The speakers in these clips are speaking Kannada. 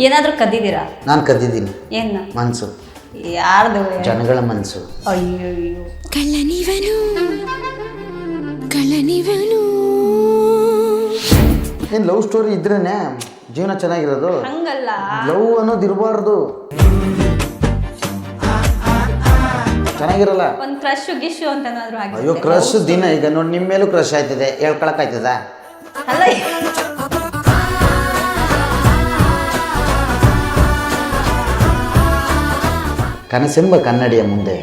ಏನಾದ್ರೂ ಕದ್ದಿದ್ದೀರಾ? ನಾನು ಕದ್ದಿದ್ದೀನಿ. ಏನ? ಮನಸ್ಸು. ಯಾರ್ದು? ಜನಗಳ ಮನಸ್ಸು. ಅಯ್ಯೋ, ಕಳ್ಳನಿವನು ಕಳ್ಳನಿವನು. ಏನು ಲವ್ ಸ್ಟೋರಿ ಇದ್ರೇನೆ ಜೀವನ ಚೆನ್ನಾಗಿರೋದು? ಹಂಗಲ್ಲ, ಲವ್ ಅನ್ನೋದು ಇರಬಾರ್ದು, ಚೆನ್ನಾಗಿರಲ್ಲ. ಒಂದು ಕ್ರಶ್ ಗಿಶು ಅಂತನಾದ್ರೂ ಆಗಿದೆ. ಅಯ್ಯೋ ಕ್ರಶ್ ದಿನ ಈಗ ನೋಡಿ ನಿಮ್ಮ ಮೇಲೂ ಕ್ರಶ್ ಆಯ್ತದೆ, ಹೇಳ್ಕೊಳಕ್ ಆಯ್ತದ? ಅಲ್ಲ, ಕನಸೆಂಬ ಕನ್ನಡಿಯ ಮುಂದೆ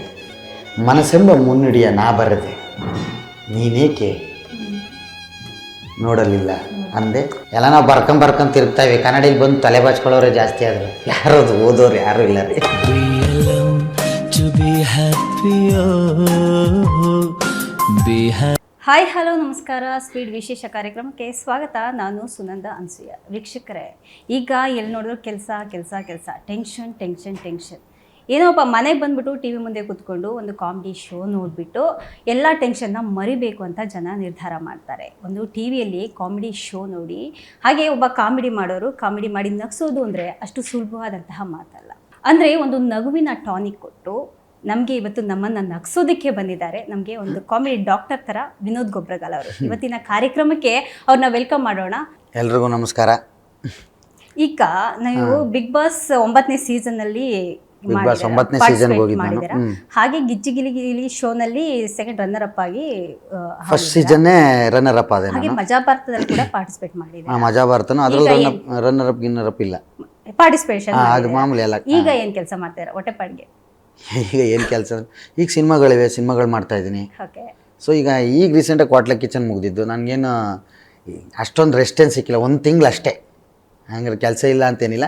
ಮನಸ್ಸೆಂಬ ಮುನ್ನುಡಿಯ ನಾ ಬರದೆ ನೀನೇಕೆ ನೋಡಲಿಲ್ಲ ಅಂದೆ. ಎಲ್ಲ ನಾವು ಬರ್ಕೊಂಡ್ ತಿರುಗ್ತಾವೆ, ಕನ್ನಡಿಲಿ ಬಂದು ತಲೆ ಬಾಚ್ಕೊಳ್ಳೋರೆ ಜಾಸ್ತಿ ಆದ್ರೆ ಯಾರದು ಓದೋರು ಯಾರು ಇಲ್ಲ ರೀ. ಹಾಯ್ ಹಲೋ ನಮಸ್ಕಾರ. ಸ್ಪೀಡ್ ವಿಶೇಷ ಕಾರ್ಯಕ್ರಮಕ್ಕೆ ಸ್ವಾಗತ. ನಾನು ಸುನಂದ ಅನ್ಸೂಯ. ವೀಕ್ಷಕರೇ, ಈಗ ಎಲ್ಲಿ ನೋಡಿದ್ರು ಕೆಲಸ ಕೆಲಸ ಕೆಲಸ, ಟೆನ್ಷನ್ ಟೆನ್ಷನ್ ಟೆನ್ಷನ್. ಏನೋಪ್ಪ ಮನೆಗೆ ಬಂದುಬಿಟ್ಟು ಟಿ ವಿ ಮುಂದೆ ಕೂತ್ಕೊಂಡು ಒಂದು ಕಾಮಿಡಿ ಶೋ ನೋಡಿಬಿಟ್ಟು ಎಲ್ಲ ಟೆನ್ಷನ್ನ ಮರಿಬೇಕು ಅಂತ ಜನ ನಿರ್ಧಾರ ಮಾಡ್ತಾರೆ. ಒಂದು ಟಿ ವಿಯಲ್ಲಿ ಕಾಮಿಡಿ ಶೋ ನೋಡಿ, ಹಾಗೆ ಒಬ್ಬ ಕಾಮಿಡಿ ಮಾಡೋರು ಕಾಮಿಡಿ ಮಾಡಿ ನಗಿಸೋದು ಅಂದರೆ ಅಷ್ಟು ಸುಲಭವಾದಂತಹ ಮಾತಲ್ಲ. ಅಂದರೆ ಒಂದು ನಗುವಿನ ಟಾನಿಕ್ ಕೊಟ್ಟು ನಮಗೆ ಇವತ್ತು ನಮ್ಮನ್ನು ನಗಿಸೋದಕ್ಕೆ ಬಂದಿದ್ದಾರೆ. ನಮಗೆ ಒಂದು ಕಾಮಿಡಿ ಡಾಕ್ಟರ್ ಥರ ವಿನೋದ್ ಗೊಬ್ರಗಾಲ್ ಅವರು. ಇವತ್ತಿನ ಕಾರ್ಯಕ್ರಮಕ್ಕೆ ಅವ್ರನ್ನ ವೆಲ್ಕಮ್ ಮಾಡೋಣ. ಎಲ್ರಿಗೂ ನಮಸ್ಕಾರ. ಈಗ ನೀವು ಬಿಗ್ ಬಾಸ್ 9ನೇ ಸೀಸನ್ನಲ್ಲಿ ಮಾಡಿದ್ದೀರಾ. ಹಾಗೆ ಗಿಜ್ಜಿ ಗಿಲಿ ಗಿಲಿ ಶೋನಲ್ಲಿ ಸೆಕೆಂಡ್ ರನ್ನರ್ ಅಪ್ ಆಗಿ ಫಸ್ಟ್ ಸೀಸನ್ನೇ ರನ್ನರ್ ಅಪ್ ಆದೆ. ಹಾಗೆ ಮಜಾ ಭಾರತದಲ್ಲಿ ಕೂಡ ಪಾರ್ಟಿಸಿಪೇಟ್ ಮಾಡಿದ್ದೀರಾ. ಮಜಾ ಭಾರತನು ಅದ್ರಲ್ಲಿ ರನ್ನರ್ ಅಪ್ ಗಿನ್ನರ್ ಅಪ್ ಇಲ್ಲ, ಪಾರ್ಟಿಸಿಪೇಷನ್. ಅದು ಮಾಮೂಲಿ ಎಲ್ಲ. ಈಗ ಏನು ಕೆಲಸ ಮಾಡ್ತೀರಾ ಹೊಟ್ಟೆಪಾಡಿಗೆ? ಈಗ ಏನು ಕೆಲಸ, ಈಗ ಸಿನಿಮಾಗಳಿವೆ, ಸಿನಿಮಾಗಳು ಮಾಡ್ತಾ ಇದ್ದೀನಿ. ಓಕೆ. ಸೊ ಈಗ ರೀಸೆಂಟಾಗಿ ಕ್ವಾಟ್ಲ ಕಿಚನ್ ಮುಗಿದಿದ್ದು, ನನಗೇನು ಅಷ್ಟೊಂದು ರೆಸ್ಟ್ ಏನು ಸಿಕ್ಕಿಲ್ಲ, ಒಂದು ತಿಂಗಳು ಅಷ್ಟೇ. ಹಂಗಾರೆ ಕೆಲಸ ಇಲ್ಲ ಅಂತೇನಿಲ್ಲ.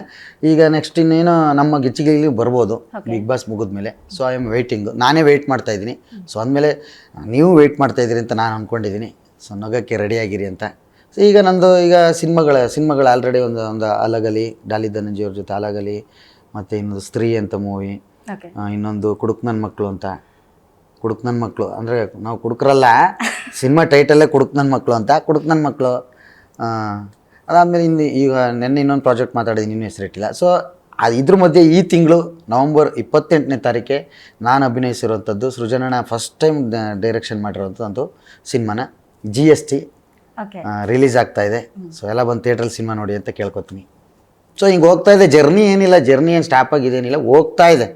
ಈಗ ನೆಕ್ಸ್ಟ್ ಇನ್ನೇನು ನಮ್ಮ ಗಿಚ್ಚಿಗಿಲಿ ಬರ್ಬೋದು ಬಿಗ್ ಬಾಸ್ ಮುಗಿದ್ಮೇಲೆ. ಸೊ ಐ ಆಮ್ ವೆಯ್ಟಿಂಗು, ನಾನೇ ವೆಯ್ಟ್ ಮಾಡ್ತಾಯಿದ್ದೀನಿ. ಸೊ ಅಂದಮೇಲೆ ನೀವು ವೆಯ್ಟ್ ಮಾಡ್ತಾಯಿದ್ದೀರಿ ಅಂತ ನಾನು ಅಂದ್ಕೊಂಡಿದ್ದೀನಿ. ಸೊ ನಗೋಕ್ಕೆ ರೆಡಿಯಾಗಿರಿ ಅಂತ. ಸೊ ಈಗ ನಂದು ಈಗ ಸಿನಿಮಾಗಳು ಆಲ್ರೆಡಿ ಒಂದು ಅಲಗಲಿ, ಡಾಲಿ ಧನಂಜಯ ಅವ್ರ ಜೊತೆ ಅಲಗಲಿ, ಮತ್ತು ಇನ್ನೊಂದು ಸ್ತ್ರೀ ಅಂತ ಮೂವಿ, ಇನ್ನೊಂದು ಕುಡುಕ್ ನನ್ನ ಮಕ್ಕಳು ಅಂತ. ಕುಡುಕ್ ನನ್ನ ಮಕ್ಕಳು ಅಂದರೆ ನಾವು ಕುಡುಕರಲ್ಲ, ಸಿನಿಮಾ ಟೈಟಲ್ಲೇ ಕುಡುಕ್ ನನ್ನ ಮಕ್ಕಳು ಅಂತ. ಕುಡುಕ್ ನನ್ನ ಮಕ್ಕಳು ಅದಾದಮೇಲೆ ಈಗ ನೆನ್ನೆ ಇನ್ನೊಂದು ಪ್ರಾಜೆಕ್ಟ್ ಮಾತಾಡಿದ್ದೀನಿ, ಇನ್ನೂ ಹೆಸರಿಟ್ಟಿಲ್ಲ. ಸೊ ಇದ್ರ ಮಧ್ಯೆ ಈ ತಿಂಗಳು ನವಂಬರ್ 28ನೇ ತಾರೀಕೆ ನಾನು ಅಭಿನಯಿಸಿರುವಂಥದ್ದು, ಸೃಜನನ ಫಸ್ಟ್ ಟೈಮ್ ಡೈರೆಕ್ಷನ್ ಮಾಡಿರೋಂಥದ್ದು ಸಿನಿಮಾನ GST ರಿಲೀಸ್ ಆಗ್ತಾಯಿದೆ. ಸೊ ಎಲ್ಲ ಬಂದು ಥಿಯೇಟ್ರಲ್ಲಿ ಸಿನಿಮಾ ನೋಡಿ ಅಂತ ಕೇಳ್ಕೊತೀನಿ. ಸೊ ಹಿಂಗೆ ಹೋಗ್ತಾ ಇದೆ, ಜರ್ನಿ ಏನಿಲ್ಲ, ಜರ್ನಿ ಏನು ಸ್ಟಾಪ್ ಆಗಿದೇನಿಲ್ಲ, ಹೋಗ್ತಾ ಇದೆ.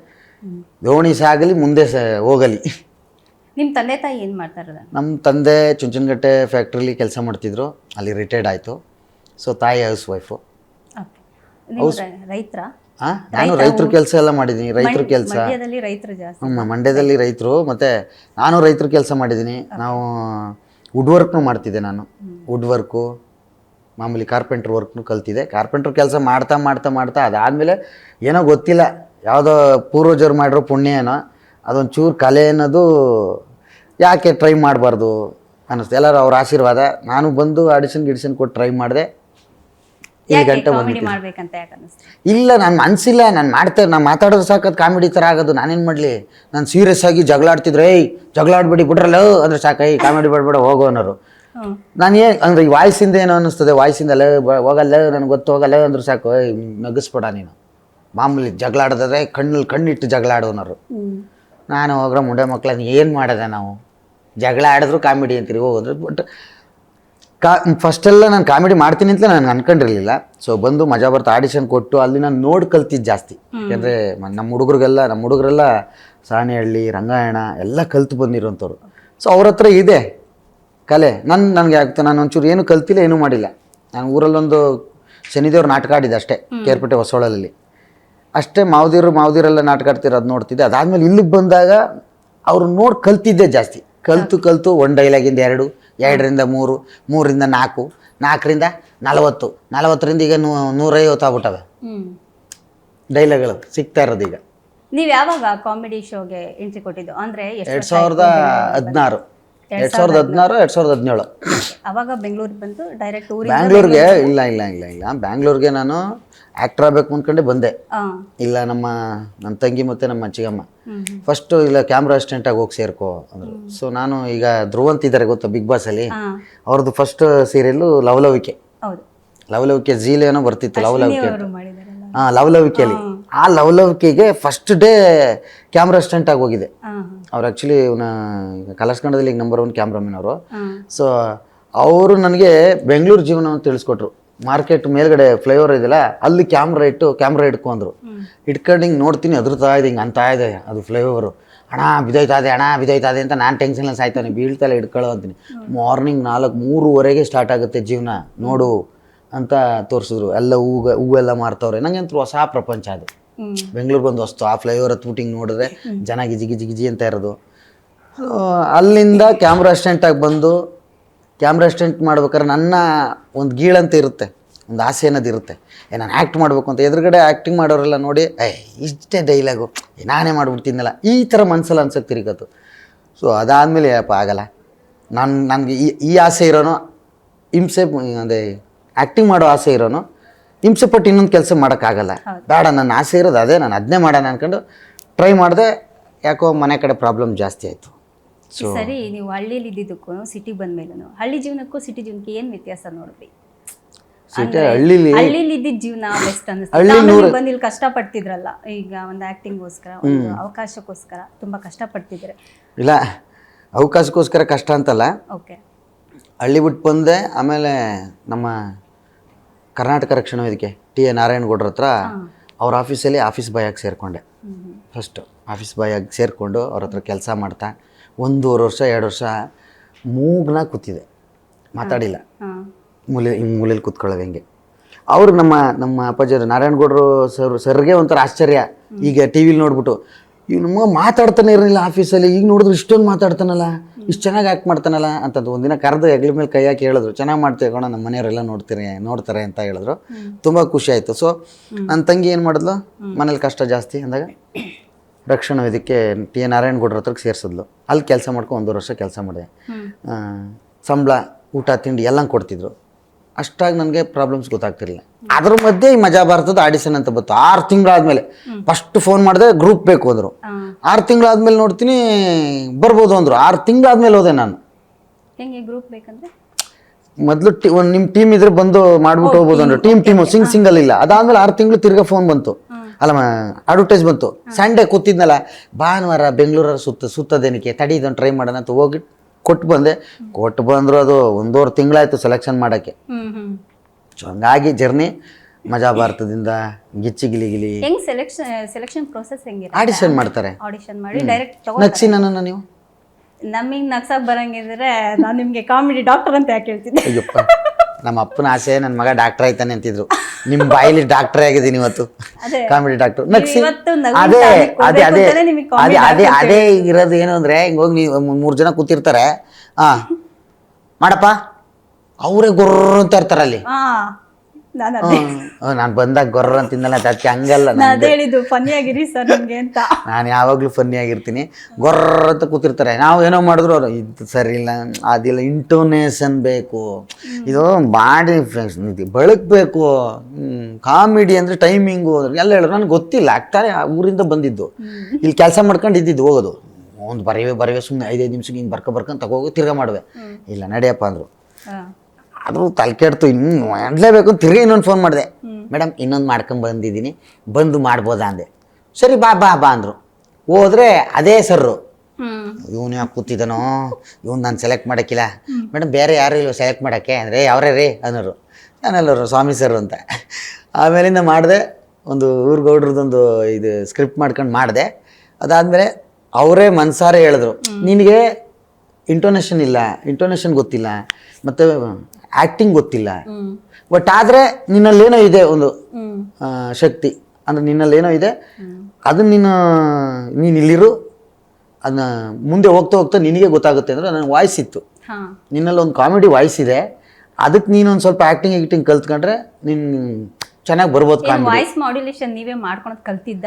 ದೋಣಿ ಸಾಗಲಿ ಮುಂದೆ ಹೋಗಲಿ. ನಿಮ್ಮ ತಂದೆ ತಾಯಿ ಏನು ಮಾಡ್ತಾರೆ? ನಮ್ಮ ತಂದೆ ಚುಂಚನಗಟ್ಟೆ ಫ್ಯಾಕ್ಟ್ರಿಲಿ ಕೆಲಸ ಮಾಡ್ತಿದ್ರು, ಅಲ್ಲಿ ರಿಟೈರ್ಡ್ ಆಯಿತು. ಸೊ ತಾಯಿ ಹೌಸ್ ವೈಫು. ರೈತರ? ನಾನು ರೈತರ ಕೆಲಸ ಎಲ್ಲ ಮಾಡಿದ್ದೀನಿ. ರೈತರ ಕೆಲಸ ಮಂಡ್ಯದಲ್ಲಿ ರೈತರು, ಮತ್ತು ನಾನು ರೈತರ ಕೆಲಸ ಮಾಡಿದ್ದೀನಿ. ನಾವು ವುಡ್ ವರ್ಕ್ನು ಮಾಡ್ತಿದ್ದೆ. ನಾನು ವುಡ್ ವರ್ಕು ಮಾಮೂಲಿ ಕಾರ್ಪೆಂಟ್ರ್ ವರ್ಕ್ನು ಕಲ್ತಿದ್ದೆ. ಕಾರ್ಪೆಂಟ್ರ್ ಕೆಲಸ ಮಾಡ್ತಾ ಅದಾದಮೇಲೆ ಏನೋ ಗೊತ್ತಿಲ್ಲ, ಯಾವುದೋ ಪೂರ್ವಜರು ಮಾಡಿರೋ ಪುಣ್ಯ ಏನೋ, ಅದೊಂದು ಚೂರು ಕಲೆ ಅನ್ನೋದು ಯಾಕೆ ಟ್ರೈ ಮಾಡಬಾರ್ದು ಅನ್ನಿಸ್ತು. ಎಲ್ಲರೂ ಅವ್ರ ಆಶೀರ್ವಾದ. ನಾನು ಬಂದು ಆಡಿಷನ್ ಕೊಟ್ಟು ಟ್ರೈ ಮಾಡಿದೆ. ಈ ಗಂಟೆ ಇಲ್ಲ, ನಾನು ಮನಸ್ಸಿಲ್ಲ, ನಾನು ಮಾತಾಡೋದು ಸಾಕದು ಕಾಮಿಡಿ ಥರ ಆಗೋದು. ನಾನೇನು ಮಾಡಲಿ? ನಾನು ಸೀರಿಯಸ್ ಆಗಿ ಜಗಳ ಆಡ್ತಿದ್ರೆ, ಜಗಳ ಆಡ್ಬೇಡಿ ಬಿಡ್ರಲ್ಲ ಅಂದರೆ ಸಾಕೈ, ಕಾಮಿಡಿ ಬೇಡಬೇಡ ಹೋಗೋ ಅನ್ನೋರು. ನಾನು ಅಂದರೆ ಈ ವಾಯ್ಸಿಂದ ಏನೋ ಅನ್ನಿಸ್ತದೆ, ವಾಯ್ಸಿಂದ ಅಲ್ಲ ಹೋಗಲ್ಲ, ನನಗೆ ಗೊತ್ತು ಹೋಗಲ್ಲ ಅಂದ್ರೆ ಸಾಕು, ನಗಿಸ್ಬೇಡ ನೀನು. ಮಾಮೂಲಿ ಜಗಳ ಆಡೋದಾದ್ರೆ ಕಣ್ಣಿಟ್ಟು ಜಗಳ ಆಡೋನರು. ನಾನು ಹೋಗ್ರ ಮುಂಡೆ ಮಕ್ಕಳನ್ನ ಏನು ಮಾಡೋದೆ ನಾವು, ಜಗಳ ಆಡಿದ್ರು ಕಾಮಿಡಿ ಅಂತೀರಿ ಹೋಗೋದ್ರೆ. ಬಟ್ ಫಸ್ಟೆಲ್ಲ ನಾನು ಕಾಮಿಡಿ ಮಾಡ್ತೀನಿ ಅಂತ ನಾನು ಅನ್ಕೊಂಡಿರಲಿಲ್ಲ. ಸೊ ಬಂದು ಮಜಾ ಬರ್ತಾ ಆಡಿಷನ್ ಕೊಟ್ಟು ಅಲ್ಲಿ ನಾನು ನೋಡಿ ಕಲ್ತಿದ್ದು ಜಾಸ್ತಿ. ಯಾಕೆಂದರೆ ನಮ್ಮ ಹುಡುಗರೆಲ್ಲ ಸಾಣೆಹಳ್ಳಿ, ರಂಗಾಯಣ ಎಲ್ಲ ಕಲ್ತು ಬಂದಿರೋಂಥವ್ರು. ಸೊ ಅವ್ರ ಹತ್ರ ಇದೆ ಕಲೆ. ನನಗೆ ಆಗ್ತಾ ನಾನು ಒಂಚೂರು ಏನೂ ಕಲ್ತಿಲ್ಲ, ಏನೂ ಮಾಡಿಲ್ಲ. ನಾನು ಊರಲ್ಲೊಂದು ಶನಿದೇವ್ರ ನಾಟಕ ಆಡಿದ್ದೆ ಅಷ್ಟೇ, ಕೇರ್ಪೇಟೆ ಹೊಸೊಳಲ್ಲಿ ಅಷ್ಟೇ. ಮಾವದಿರೆಲ್ಲ ನಾಟಕ ಆಡ್ತಿರೋದು ನೋಡ್ತಿದ್ದೆ. ಅದಾದಮೇಲೆ ಇಲ್ಲಿಗೆ ಬಂದಾಗ ಅವರು ನೋಡಿ ಕಲ್ತಿದ್ದೆ ಜಾಸ್ತಿ. ಕಲ್ತು ಒಂದು ಡೈಲಾಗಿಂದ 2, 2ರಿಂದ 3, 3ರಿಂದ 4, 4ರಿಂದ 40, 40ರಿಂದ ಈಗ 150 ಆಗ್ಬಿಟ್ಟವೆ ಡೈಲಾಗ್ಗಳು ಸಿಗ್ತಾ ಇರೋದು. ಈಗ ನೀವು ಯಾವಾಗ ಕಾಮಿಡಿ ಶೋಗೆ ಎಂಟ್ರಿ ಕೊಟ್ಟಿದ್ದು? ಅಂದರೆ 2016, 2017. ಅವಾಗ ಬೆಂಗಳೂರಿಗೆ ಬಂದು ಡೈರೆಕ್ಟ್ ಬ್ಯಾಂಗ್ಳೂರ್ಗೆ ಇಲ್ಲ ಬ್ಯಾಂಗ್ಳೂರ್ಗೆ ನಾನು ಆ್ಯಕ್ಟರ್ ಆಗಬೇಕು ಅಂದ್ಕೊಂಡೆ ಬಂದೆ. ಇಲ್ಲ ನನ್ನ ತಂಗಿ ಮತ್ತು ನಮ್ಮ ಅಜ್ಜಿಗಮ್ಮ ಫಸ್ಟು ಇಲ್ಲ ಕ್ಯಾಮ್ರಾ ಅಸಿಸ್ಟೆಂಟಾಗಿ ಹೋಗಿ ಸೇರ್ಕೋ ಅಂದರು. ಸೊ ನಾನು ಈಗ ಧ್ರುವಂತ್ ಇದ್ದಾರೆ ಗೊತ್ತಾ ಬಿಗ್ ಬಾಸಲ್ಲಿ, ಅವ್ರದ್ದು ಫಸ್ಟ್ ಸೀರಿಯಲ್ಲು ಲವಲವಿಕೆ. ಲವಲವಿಕೆ ಜೀಲೇನೋ ಬರ್ತಿತ್ತು, ಲವಲವಿಕೆ ಲವಲವಿಕೆಯಲ್ಲಿ. ಆ ಲವಲವಿಕೆಗೆ ಫಸ್ಟ್ ಡೇ ಕ್ಯಾಮ್ರಾ ಅಸಿಸ್ಟೆಂಟ್ ಆಗಿ ಹೋಗಿದೆ. ಅವ್ರು ಆ್ಯಕ್ಚುಲಿ ಕಲರ್ಸ್ ಕನ್ನಡದಲ್ಲಿ ಈಗ ನಂಬರ್ 1 ಕ್ಯಾಮ್ರಾಮನ್ ಅವರು. ಸೊ ಅವರು ನನಗೆ ಬೆಂಗಳೂರು ಜೀವನವನ್ನು ತಿಳಿಸ್ಕೊಟ್ರು. ಮಾರ್ಕೆಟ್ ಮೇಲ್ಗಡೆ ಫ್ಲೈಓವರ್ ಇದೆಯಲ್ಲ, ಅಲ್ಲಿ ಕ್ಯಾಮ್ರಾ ಇಟ್ಕೊಂಡ್ರು. ಇಟ್ಕೊಂಡು ಹಿಂಗೆ ನೋಡ್ತೀನಿ, ಅದ್ರತಾ ಇದೆ, ಹಿಂಗೆ ಅಂತ ಇದೆ ಅದು ಫ್ಲೈಓವರು. ಅಣ್ಣ ಬಿದ್ದೋಯ್ತಾ ಇದೆ ಅಂತ ನಾನು ಟೆನ್ಷನ್ ಸಾಯ್ತಾನೆ, ಬೀಳ್ತಲ್ಲ ಹಿಡ್ಕೊಳ್ಳೋ ಅಂತೀನಿ. ಮಾರ್ನಿಂಗ್ 3:30 ಸ್ಟಾರ್ಟ್ ಆಗುತ್ತೆ ಜೀವನ ನೋಡು ಅಂತ ತೋರಿಸಿದ್ರು. ಎಲ್ಲ ಹೂವೆಲ್ಲ ಮಾರ್ತವ್ರೆ. ನಂಗೆ ಅಂತೂ ಹೊಸ ಪ್ರಪಂಚ ಅದು. ಬೆಂಗಳೂರು ಬಂದು ಹೊಸ್ತು. ಆ ಫ್ಲೈಓವರ್ ಹತ್ಬಿಟ್ಟು ನೋಡಿದ್ರೆ ಜನ ಗಿಜಿ ಅಂತ ಇರೋದು. ಅಲ್ಲಿಂದ ಕ್ಯಾಮ್ರಾ ಅಸಿಸ್ಟೆಂಟಾಗಿ ಬಂದು ಕ್ಯಾಮ್ರಾ ಅಸಿಸ್ಟೆಂಟ್ ಮಾಡ್ಬೇಕಾದ್ರೆ ನನ್ನ ಒಂದು ಗೀಳಂತ ಇರುತ್ತೆ, ಒಂದು ಆಸೆ ಅನ್ನೋದು ಇರುತ್ತೆ. ನಾನು ಆ್ಯಕ್ಟ್ ಮಾಡಬೇಕು ಅಂತ. ಎದುರುಗಡೆ ಆ್ಯಕ್ಟಿಂಗ್ ಮಾಡೋರೆಲ್ಲ ನೋಡಿ ಇಷ್ಟೇ ಡೈಲಾಗು ನಾನೇ ಮಾಡ್ಬಿಡ್ತೀನಲ್ಲ, ಈ ಥರ ಮನಸ್ಸಲ್ಲಿ ಅನ್ಸಕ್ಕೆ ತಿರುಗತ್ತು. ಸೊ ಅದಾದಮೇಲೆ ಅಪ್ಪ ಆಗಲ್ಲ, ನನಗೆ ಈ ಆಸೆ ಇರೋನು ಹಿಂಸೆ, ಅದೇ ಆ್ಯಕ್ಟಿಂಗ್ ಮಾಡೋ ಆಸೆ ಇರೋನು ಹಿಂಸೆ ಪಟ್ಟು ಇನ್ನೊಂದು ಕೆಲಸ ಮಾಡೋಕ್ಕಾಗಲ್ಲ. ಬೇಡ, ನನ್ನ ಆಸೆ ಇರೋದು ಅದೇ, ನಾನು ಅದನ್ನೇ ಮಾಡೋಣ ಅಂದ್ಕೊಂಡು ಟ್ರೈ ಮಾಡಿದೆ. ಯಾಕೋ ಮನೆ ಕಡೆ ಪ್ರಾಬ್ಲಮ್ ಜಾಸ್ತಿ ಆಯಿತು. ಸರಿ, ನೀವು ಹಳ್ಳಿಯಲ್ಲಿ ಇದ್ದಿದ್ದಕ್ಕೂ ಸಿಟಿಗೆ ಬಂದ ಮೇಲೂ ಹಳ್ಳಿ ಜೀವನಕ್ಕೂ ಸಿಟಿ ಜೀವನಕ್ಕೆ ಏನು ವ್ಯತ್ಯಾಸ ನೋಡಿದ್ರಿ? ಹಳ್ಳಿಲಿ ಇದ್ದಿದ್ದ ಜೀವನ ಬೆಸ್ಟ್ ಅನಿಸ್ತು. ಬಂದು ಇಲ್ಲಿ ಕಷ್ಟಪಡ್ತಿದ್ರಲ್ಲ, ಈಗ ಒಂದು ಆ್ಯಕ್ಟಿಂಗ್ಗೋಸ್ಕರ, ಒಂದು ಅವಕಾಶಕ್ಕೋಸ್ಕರ ತುಂಬ ಕಷ್ಟಪಡ್ತಿದ್ರೆ. ಇಲ್ಲ, ಅವಕಾಶಕ್ಕೋಸ್ಕರ ಕಷ್ಟ ಅಂತಲ್ಲ. ಓಕೆ, ಹಳ್ಳಿ ಬಿಟ್ಟು ಬಂದೆ. ಆಮೇಲೆ ನಮ್ಮ ಕರ್ನಾಟಕ ರಕ್ಷಣಾ ವೇದಿಕೆ ಟಿ.ಎ. ನಾರಾಯಣಗೌಡ್ರ ಹತ್ರ ಅವ್ರ ಆಫೀಸಲ್ಲಿ ಆಫೀಸ್ ಬಾಯ್ ಆಗಿ ಸೇರಿಕೊಂಡೆ. ಫಸ್ಟು ಆಫೀಸ್ ಬಾಯ್ ಆಗಿ ಸೇರಿಕೊಂಡು ಅವ್ರ ಹತ್ರ ಕೆಲಸ ಮಾಡ್ತಾ 1.5 ವರ್ಷ 2 ವರ್ಷ ಮೂಗ್ನ ಕೂತಿದೆ, ಮಾತಾಡಿಲ್ಲ. ಮೂಲೆಯಲ್ಲಿ ಕೂತ್ಕೊಳ್ಳೋದು ಹೆಂಗೆ. ಅವರು ನಮ್ಮ ಅಪ್ಪಾಜಿಯವರು ನಾರಾಯಣಗೌಡರು ಸರ್ಗೆ ಒಂಥರ ಆಶ್ಚರ್ಯ. ಈಗ ಟಿ ವಿಲಿ ನೋಡ್ಬಿಟ್ಟು ಈಗ ನಮಗೆ ಮಾತಾಡ್ತಾನೆ ಇರಲಿಲ್ಲ ಆಫೀಸಲ್ಲಿ, ಈಗ ನೋಡಿದ್ರು ಇಷ್ಟೊಂದು ಮಾತಾಡ್ತಾನಲ್ಲ, ಇಷ್ಟು ಚೆನ್ನಾಗಿ ಆ್ಯಕ್ಟ್ ಮಾಡ್ತಾನಲ್ಲ ಅಂತಂದು. ಒಂದಿನ ಕರೆದು ಹೆಗ್ಲ ಮೇಲೆ ಕೈ ಹಾಕಿ ಹೇಳಿದ್ರು, ಚೆನ್ನಾಗಿ ಮಾಡ್ತೀವಿ ಕಣ, ನಮ್ಮ ಮನೆಯವರೆಲ್ಲ ನೋಡ್ತಾರೆ ಅಂತ ಹೇಳಿದ್ರು. ತುಂಬ ಖುಷಿ ಆಯಿತು. ಸೊ ನನ್ನ ತಂಗಿ ಏನು ಮಾಡಿದ್ಲು, ಮನೇಲಿ ಕಷ್ಟ ಜಾಸ್ತಿ ಅಂದಾಗ ರಕ್ಷಣಾ ವೇದಿಕೆ ಟಿ.ಎ. ನಾರಾಯಣಗೌಡ್ರ ಹತ್ರಕ್ಕೆ ಸೇರಿಸಿದ್ಲು. ಅಲ್ಲಿ ಕೆಲಸ ಮಾಡ್ಕೊಂಡು 1 ವರ್ಷ ಕೆಲಸ ಮಾಡಿದೆ. ಸಂಬಳ, ಊಟ, ತಿಂಡಿ ಎಲ್ಲ ಕೊಡ್ತಿದ್ರು. ಅಷ್ಟಾಗಿ ನನಗೆ ಪ್ರಾಬ್ಲಮ್ಸ್ ಗೊತ್ತಾಗ್ತಿರಲಿಲ್ಲ. ಅದ್ರ ಮಧ್ಯೆ ಈ ಮಜಾ ಭಾರತದ ಆಡಿಷನ್ ಅಂತ ಬಂತು. 6 ತಿಂಗಳಾದ್ಮೇಲೆ ಫಸ್ಟ್ ಫೋನ್ ಮಾಡಿದೆ, ಗ್ರೂಪ್ ಬೇಕು ಅಂದರು. 6 ತಿಂಗಳಾದ್ಮೇಲೆ ನೋಡ್ತೀನಿ ಬರ್ಬೋದು ಅಂದರು. 6 ತಿಂಗಳಾದ್ಮೇಲೆ ಹೋದೆ ನಾನು. ಹೆಂಗೆ ಗ್ರೂಪ್ ಬೇಕಂದ್ರೆ? ಮೊದಲು ನಿಮ್ಮ ಟೀಮ್ ಇದ್ರೆ ಬಂದು ಮಾಡ್ಬಿಟ್ಟು ಹೋಗ್ಬೋದು ಅಂದರು. ಟೀಮ್ ಸಿಂಗಲ್ ಇಲ್ಲ. ಅದಾದ್ಮೇಲೆ 6 ತಿಂಗಳು ತಿರ್ಗಾ ಫೋನ್ ಬಂತು, ಅಲ್ಲ ಅಡ್ವರ್ಟೈಸ್ ಬಂತು. ಸಂಡೇ ಕೂತಿದ್ನಲ್ಲ, ಭಾನುವಾರ ಬೆಂಗಳೂರಲ್ಲಿ ಸುತ್ತದೇನಕ್ಕೆ ತಡಿ, ಇದನ್ನು ಟ್ರೈ ಮಾಡೋಣ ಅಂತ ಹೋಗಿ ಕೊಟ್ಟು ಬಂದರು. ಅದು 1.5 ತಿಂಗಳಾಯ್ತು ಸೆಲೆಕ್ಷನ್ ಮಾಡೋಕ್ಕೆ. ಸೊ ಹಂಗಾಗಿ ಜರ್ನಿ ಮಜಾ ಭಾರತದಿಂದ ಗಿಲಿ ಹೆಂಗ್ ಸೆಲೆಕ್ಷನ್ ಪ್ರೋಸೆಸ್ ಹೆಂಗಿದೆ? ಆಡಿಷನ್ ಮಾಡ್ತಾರೆ. ಆಡಿಷನ್ ಮಾಡಿ ಡೈರೆಕ್ಟ್ ನಗ್ಸಿ ನನ್ನನ್ನು ನೀವು. ನಮಗೆ ನಗ್ಸಕ್ ಬರಂಗಿದ್ರೆ ನಾನು ನಿಮ್ಗೆ ಕಾಮಿಡಿ ಡಾಕ್ಟರ್ ಅಂತ ಯಾಕೆ ಹೇಳ್ತೀನಿ? ಅಯ್ಯಪ್ಪ, ನಮ್ಮ ಅಪ್ಪನ ಆಸೆ ನನ್ನ ಮಗ ಡಾಕ್ಟರ್ ಆಯ್ತಾನೆ ಅಂತಿದ್ರು. ನಿಮ್ಮ ಬಾಯಿಲಿ ಡಾಕ್ಟರ್ ಆಗಿದ್ದೀನಿ ಇವತ್ತು, ಕಾಮಿಡಿ ಡಾಕ್ಟರ್. ನಗ್ಸಿ ಅದೇ ಅದೇ ಅದೇ ಅದೇ ಅದೇ ಅದೇ ಇರೋದು. ಏನು ಅಂದ್ರೆ ಹಿಂಗೆ ಹೋಗಿ ನೀವು 3 ಜನ ಕೂತಿರ್ತಾರೆ, ಮಾಡಪ್ಪ, ಅವರೇ ಗೊರ್ರ ಅಂತ ಇರ್ತಾರೆ ಅಲ್ಲಿ. ನಾನು ಬಂದಾಗ ಗೊರ್ರ ಅಂತಿದ್ದಲ್ಲ, ಅದಕ್ಕೆ ಹಂಗಲ್ಲ. ನಾನು ಯಾವಾಗಲೂ ಫನ್ನಿ ಆಗಿರ್ತೀನಿ. ಗೊರ್ರ ಅಂತ ಕೂತಿರ್ತಾರೆ. ನಾವು ಏನೋ ಮಾಡಿದ್ರು ಅವ್ರು ಇದು ಸರಿ ಇಲ್ಲ, ಅದಿಲ್ಲ, ಇಂಟೋನೇಷನ್ ಬೇಕು, ಇದು ಬಾಡಿ ಬೆಳಕಬೇಕು, ಕಾಮಿಡಿ ಅಂದರೆ ಟೈಮಿಂಗು ಎಲ್ಲ ಹೇಳೋರು. ನನಗೆ ಗೊತ್ತಿಲ್ಲ, ಆಗ್ತಾರೆ ಊರಿಂದ ಬಂದಿದ್ದು, ಇಲ್ಲಿ ಕೆಲಸ ಮಾಡ್ಕೊಂಡು ಇದ್ದಿದ್ದು. ಹೋಗೋದು ಒಂದು ಬರವೇ ಸುಮ್ಮನೆ 5 ನಿಮಿಷಕ್ಕೆ ಹಿಂಗೆ ಬರ್ಕೊಂಡು ತಗೋಗಿ ತಿರ್ಗಾ ಮಾಡುವೆ. ಇಲ್ಲ ನಡಿಯಪ್ಪ ಅಂದರು. ಅದು ತಲೆ ಕೆಡ್ತು, ಇನ್ನು ಮಾಡಲೇಬೇಕು ಅಂತ ತಿರ್ಗಿ ಇನ್ನೊಂದು ಫೋನ್ ಮಾಡಿದೆ. ಮೇಡಮ್, ಇನ್ನೊಂದು ಮಾಡ್ಕೊಂಡು ಬಂದಿದ್ದೀನಿ, ಬಂದು ಮಾಡ್ಬೋದಾ ಅಂದೆ. ಸರಿ ಬಾ ಅಂದರು. ಹೋದರೆ ಅದೇ ಸರ್ರು, ಇವನು ಯಾಕೆ ಕೂತಿದ್ದಾನೋ, ಇವನು ನಾನು ಸೆಲೆಕ್ಟ್ ಮಾಡೋಕ್ಕಿಲ್ಲ. ಮೇಡಮ್, ಬೇರೆ ಯಾರು ಇಲ್ಲ ಸೆಲೆಕ್ಟ್ ಮಾಡೋಕ್ಕೆ ಅಂದರೆ ಅವರೇ ರೀ ಅನ್ನೋರು. ನಾನೆಲ್ಲರು ಸ್ವಾಮಿ ಸರ್ ಅಂತ. ಆಮೇಲಿಂದ ಮಾಡಿದೆ. ಒಂದು ಊರುಗೌಡ್ರದ್ದೊಂದು ಇದು ಸ್ಕ್ರಿಪ್ಟ್ ಮಾಡ್ಕೊಂಡು ಮಾಡಿದೆ. ಅದಾದಮೇಲೆ ಅವರೇ ಮನ್ಸಾರೆ ಹೇಳಿದ್ರು, ನಿನಗೆ ಇಂಟೋನೇಷನ್ ಗೊತ್ತಿಲ್ಲ, ಮತ್ತು ಆ್ಯಕ್ಟಿಂಗ್ ಗೊತ್ತಿಲ್ಲ, ಬಟ್ ಆದರೆ ನಿನ್ನಲ್ಲೇನೋ ಇದೆ ಒಂದು ಶಕ್ತಿ, ಅಂದರೆ ನಿನ್ನಲ್ಲೇನೋ ಇದೆ, ಅದನ್ನು ನೀನು ಇಲ್ಲಿರು, ಅದನ್ನ ಮುಂದೆ ಹೋಗ್ತಾ ನಿನಗೆ ಗೊತ್ತಾಗುತ್ತೆ ಅಂದರೆ. ನನ್ನ ವಾಯ್ಸ್ ಇತ್ತು, ನಿನ್ನಲ್ಲಿ ಒಂದು ಕಾಮಿಡಿ ವಾಯ್ಸ್ ಇದೆ, ಅದಕ್ಕೆ ನೀನೊಂದು ಸ್ವಲ್ಪ ಆ್ಯಕ್ಟಿಂಗ್ ಕಲ್ತ್ಕೊಂಡ್ರೆ ನೀನು ಚೆನ್ನಾಗಿ ಬರ್ಬೋದು. ವಾಯ್ಸ್ ಮಾಡ್ಯುಲೇಷನ್ ನೀವೇ ಮಾಡ್ಕೊಂಡು ಕಲ್ತಿದ್ದ?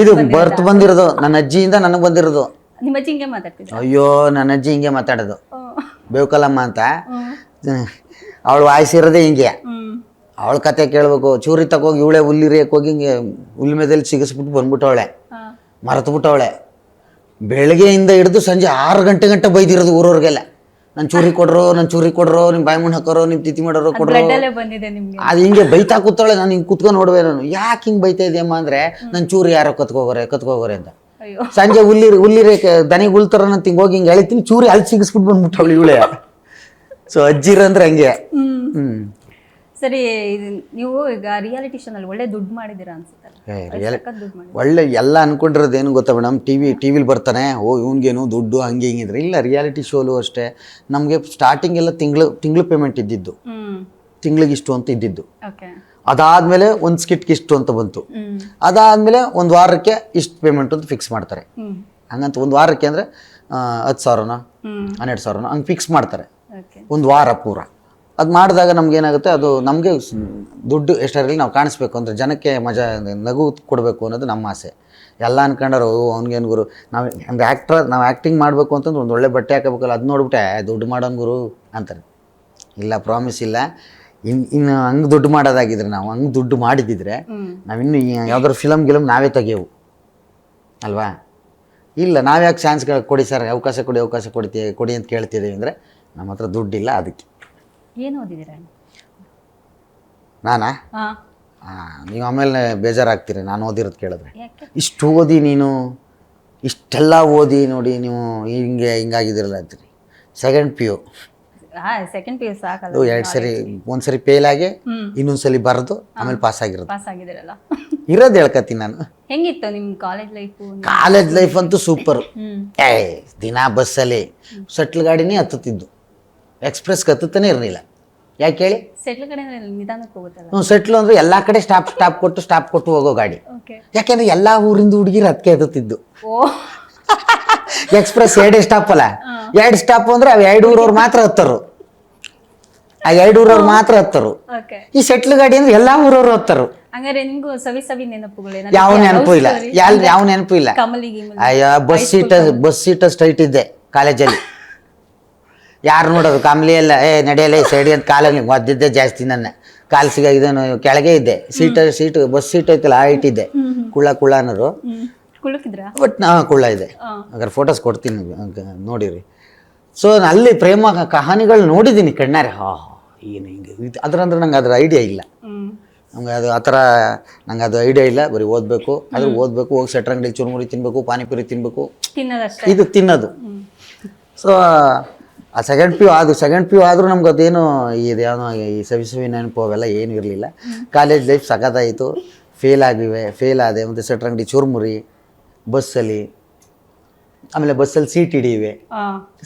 ಇದು ಬರ್ತ್ ಬಂದಿರೋದು, ನನ್ನ ಅಜ್ಜಿಯಿಂದ ನನಗೆ ಬಂದಿರೋದು. ನಿಮ್ಮ ಅಜ್ಜಿ ಹಿಂಗೆ ಮಾತಾಡ್ತಿದ್ರು? ಅಯ್ಯೋ, ನನ್ನ ಅಜ್ಜಿ ಹಿಂಗೆ ಮಾತಾಡೋದು, ಬೇವುಕಲಮ್ಮ ಅಂತ. ಅವಳು ವಾಯ್ಸ್ ಇರೋದೇ ಹಿಂಗೆ. ಅವಳ ಕತೆ ಕೇಳಬೇಕು. ಚೂರಿ ತಗೋಗಿ ಇವಳೆ ಹುಲ್ಲಿ ರೇಕ್ ಹೋಗಿ ಹಿಂಗೆ ಹುಲ್ ಮೇದಲ್ಲಿ ಸಿಗಿಸ್ಬಿಟ್ಟು ಬಂದ್ಬಿಟ್ಟವಳೆ, ಮರೆತುಬಿಟ್ಟವಳೆ. ಬೆಳಗ್ಗೆಯಿಂದ ಹಿಡಿದು ಸಂಜೆ 6 ಗಂಟೆ ಬೈದಿರೋದು ಊರವ್ರಿಗೆಲ್ಲ. ನನ್ನ ಚೂರಿ ಕೊಡ್ರೋ ನಿಮ್ಮ ಬಾಯಿ ಮುಣ್ಣ ಹಾಕೋರೋ ನಿಮ್ಮ ತಿಥಿ ಮಾಡೋರೋ ಕೊಡ್ರೋ. ಬ್ಲಡ್ ಅಲ್ಲೇ ಬಂದಿದೆ ನಿಮ್ಗೆ. ಅದು ಹಿಂಗೆ ಬೈತಾ ಕೂತಾಳೆ. ನಾನು ಹಿಂಗೆ ಕುತ್ಕೊಂಡು ನೋಡುವೆ. ನಾನು ಯಾಕೆ ಹಿಂಗೆ ಬೈತಾ ಇದೆಯಮ್ಮ ಅಂದರೆ ನನ್ನ ಚೂರಿ ಯಾರೋ ಕತ್ಕೋಗೋರೆ ಅಂತ. ಅಯ್ಯೋ ಸಂಜೆ ಹುಲ್ಲಿರೆ ದನಿಗೆ ಹುಲ್ತರ ಅಂತ ಹಿಂಗೆ ಹೋಗಿ ಹಿಂಗೆ ಎಳಿತೀನಿ, ಚೂರಿ ಅಲ್ಲಿ ಸಿಗಿಸ್ಬಿಟ್ಟು ಬಂದ್ಬಿಟ್ಟವಳು ಇವಳೆ. ಸೊ ಅಜ್ಜಿರಂದ್ರೆ ಹಂಗೆ. ಸರಿ, ನೀವು ಈಗ ರಿಯಾಲಿಟಿ ಶೋನಲ್ಲಿ ಒಳ್ಳೆ ದುಡ್ಡು ಮಾಡಿದ್ದೀರಾ ಅನ್ಸುತ್ತಲ್ಲ. ಒಳ್ಳೆ ಎಲ್ಲ ಅನ್ಕೊಂಡಿರೋದು ಏನು ಗೊತ್ತಾ ಮೇಡಮ್, ಟಿವಿಲಿ ಬರ್ತಾನೆ, ಓ ಇವ್ನಿಗೇನು ದುಡ್ಡು ಹಂಗೆ ಹಿಂಗಿದ್ರೆ. ಇಲ್ಲ, ರಿಯಾಲಿಟಿ ಶೋಲು ಅಷ್ಟೇ. ನಮಗೆ ಸ್ಟಾರ್ಟಿಂಗ್ ಎಲ್ಲ ತಿಂಗಳು ಪೇಮೆಂಟ್ ಇದ್ದಿದ್ದು, ತಿಂಗಳಿಗೆ ಇಷ್ಟು ಅಂತ ಇದ್ದಿದ್ದು. ಅದಾದ್ಮೇಲೆ ಒಂದು ಸ್ಕಿಟ್ಗೆ ಇಷ್ಟು ಅಂತ ಬಂತು. ಅದಾದ್ಮೇಲೆ ಒಂದು ವಾರಕ್ಕೆ ಇಷ್ಟು ಪೇಮೆಂಟ್ ಅಂತ ಫಿಕ್ಸ್ ಮಾಡ್ತಾರೆ. ಹಂಗಂತ ಒಂದು ವಾರಕ್ಕೆ ಅಂದರೆ 10,000ನೋ 12,000ನೋ ಹಂಗೆ ಫಿಕ್ಸ್ ಮಾಡ್ತಾರೆ ಒಂದು ವಾರ ಪೂರ. ಅದು ಮಾಡಿದಾಗ ನಮ್ಗೆ ಏನಾಗುತ್ತೆ, ಅದು ನಮಗೆ ದುಡ್ಡು ಎಷ್ಟಾಗಲಿ ನಾವು ಕಾಣಿಸ್ಬೇಕು ಅಂದರೆ ಜನಕ್ಕೆ ಮಜಾ ನಗು ಕೊಡಬೇಕು ಅನ್ನೋದು ನಮ್ಮ ಆಸೆ. ಎಲ್ಲ ಅನ್ಕೊಂಡರು ಅವ್ನಿಗೇನು ಗುರು, ನಾವು ಅಂದರೆ ನಾವು ಆ್ಯಕ್ಟಿಂಗ್ ಮಾಡಬೇಕು ಅಂತಂದ್ರೆ ಒಂದು ಒಳ್ಳೆ ಬಟ್ಟೆ ಹಾಕಬೇಕಲ್ಲ, ಅದು ನೋಡ್ಬಿಟ್ಟೆ ದುಡ್ಡು ಮಾಡೋನು ಗುರು ಅಂತಾರೆ. ಇಲ್ಲ, ಪ್ರಾಮಿಸ್ ಇಲ್ಲ. ಇನ್ನು ಹಂಗೆ ದುಡ್ಡು ಮಾಡೋದಾಗಿದ್ರೆ, ನಾವು ಹಂಗೆ ದುಡ್ಡು ಮಾಡಿದ್ದಿದ್ರೆ ನಾವಿನ್ನು ಯಾವ್ದಾದ್ರು ಫಿಲಮ್ ನಾವೇ ತೆಗಿಯವು ಅಲ್ವಾ. ಇಲ್ಲ, ನಾವ್ಯಾಕೆ ಚಾನ್ಸ್ ಕೊಡಿ ಸರ್, ಅವಕಾಶ ಕೊಡಿ ಅಂತ ಕೇಳ್ತಿದ್ದೀವಿ ಅಂದರೆ ನಮ್ಮ ಹತ್ರ ದುಡ್ಡಿಲ್ಲ. ಅದಕ್ಕೆ ಏನು ಓದಿದ್ದೀರಾ ನಾನಾ? ನೀವು ಆಮೇಲೆ ಬೇಜಾರಾಗ್ತೀರಿ ನಾನು ಓದಿರೋದು ಕೇಳಿದ್ರೆ. ಇಷ್ಟು ಓದಿ ನೀನು ಇಷ್ಟೆಲ್ಲ ಓದಿ ನೋಡಿ ನೀವು ಹಿಂಗಾಗಿದ್ದೀರಲ್ಲ ಅಂತೀರಿ. ಸೆಕೆಂಡ್ PU ಸಾಕಲ್ಲ. 2 ಸರಿ, ಒಂದ್ಸರಿ ಫೇಲ್ ಆಗಿ ಇನ್ನೊಂದ್ಸಲಿ ಬರೆದು ಆಮೇಲೆ ಪಾಸ್ ಆಗಿದ್ದೀರಲ್ಲ. ಇರೋದು ಹೇಳ್ಕತ್ತೀನಿ ನಾನು. ಹೆಂಗಿತ್ತು ನಿಮ್ಮ ಕಾಲೇಜ್ ಲೈಫು? ಕಾಲೇಜ್ ಲೈಫ್ ಅಂತೂ ಸೂಪರು. ದಿನ ಬಸ್ಸಲ್ಲಿ ಸಟ್ಲ್ ಗಾಡಿನೇ ಹತ್ತುತ್ತಿದ್ದು, ಎಕ್ಸ್ಪ್ರೆಸ್ಗೆ ಹತ್ತುತ್ತಾನೆ ಇರಲಿಲ್ಲ. ಯಾಕೆ ಹೇಳಿ? ಸೆಟ್ಲ್ ಕಡೆ ನಿಧಾನಕ್ಕೆ ಹೋಗುತ್ತಲ್ಲ. ಸೆಟ್ಲು ಅಂದರೆ ಎಲ್ಲ ಕಡೆ ಸ್ಟಾಪ್ ಕೊಟ್ಟು ಹೋಗೋ ಗಾಡಿ. ಯಾಕೆಂದ್ರೆ ಎಲ್ಲ ಊರಿಂದ ಹುಡುಗಿರು ಅದಕ್ಕೆ ಹತ್ತುತ್ತಿದ್ದು. ಎಕ್ಸ್ಪ್ರೆಸ್ 2 ಸ್ಟಾಪ್ ಅಲ್ಲ, 2 ಸ್ಟಾಪ್ ಅಂದ್ರೆ ಅವು 2 ಊರವ್ರು ಮಾತ್ರ ಹತ್ತರು. ಆ 2 ಊರವ್ರು ಮಾತ್ರ ಹತ್ತರು. ಈ ಸೆಟ್ಲ್ ಗಾಡಿ ಅಂದ್ರೆ ಎಲ್ಲಾ ಊರವ್ರು ಹತ್ತರು. ಹಂಗಾರೆ ನಿಮ್ಗೂ ಸವಿ ನೆನಪುಗಳು? ಯಾವ ನೆನಪು ಇಲ್ಲ, ಯಾವ ನೆನಪು ಇಲ್ಲ. ಅಯ್ಯೋ, ಬಸ್ ಸೀಟ್ ಸ್ಟ್ರೈಟ್ ಇದ್ದೆ ಕಾಲೇಜಲ್ಲಿ. ಯಾರು ನೋಡೋದು ಕಾಮ್ಲಿ ಎಲ್ಲ ನಡೆಯಲ್ಲ ಸೈಡಿ ಅಂತ ಕಾಲಲ್ಲಿ ಒದ್ದಿದ್ದೆ ಜಾಸ್ತಿ. ನನ್ನ ಕಾಲು ಇದನ್ನು ಕೆಳಗೆ ಇದ್ದೆ. ಸೀಟ್ ಬಸ್ ಸೀಟ್ ಐತಲ್ಲ, ಆ ಇಟ್ಟಿದ್ದೆ. ಕುಳ್ಳ ಅನ್ನೋರು. ಬಟ್ ಕುಳ್ಳ ಇದೆ. ಹಾಗಾದ್ರೆ ಫೋಟೋಸ್ ಕೊಡ್ತೀನಿ ನೋಡಿರಿ. ಸೊ ಅಲ್ಲಿ ಪ್ರೇಮ ಕಹಾನಿಗಳು ನೋಡಿದ್ದೀನಿ ಕಣ್ಣಾರೆ. ಏನು ಹಿಂಗೆ ಅದ್ರಂದ್ರೆ ನಂಗೆ ಅದ್ರ ಐಡಿಯಾ ಇಲ್ಲ. ನಮ್ಗೆ ಅದು ಆ ಥರ ನಂಗೆ ಅದು ಐಡಿಯಾ ಇಲ್ಲ. ಬರೀ ಓದಬೇಕು, ಆದ್ರೆ ಓದಬೇಕು, ಹೋಗಿ ಸೆಟ್ರಂಗಡಿ ಚುರುಮುರಿ ತಿನ್ಬೇಕು, ಪಾನಿಪುರಿ ತಿನ್ಬೇಕು, ಇದು ತಿನ್ನೋದು. ಸೊ ಆ ಸೆಕೆಂಡ್ PU ಆದರೂ ನಮ್ಗೆ ಅದೇನು ಇದೇನೋ ಈ ಸವಿ ನೆನಪು ಅವೆಲ್ಲ ಏನೂ ಇರಲಿಲ್ಲ. College life ಸಖತ್ತಾಯಿತು. ಫೇಲ್ ಆದೆ. ಮತ್ತು ಸೆಟ್ರಂಗಡಿ ಚುರುಮುರಿ ಬಸ್ಸಲ್ಲಿ, ಆಮೇಲೆ ಬಸ್ಸಲ್ಲಿ ಸೀಟ್ ಹಿಡಿಯುವೆ.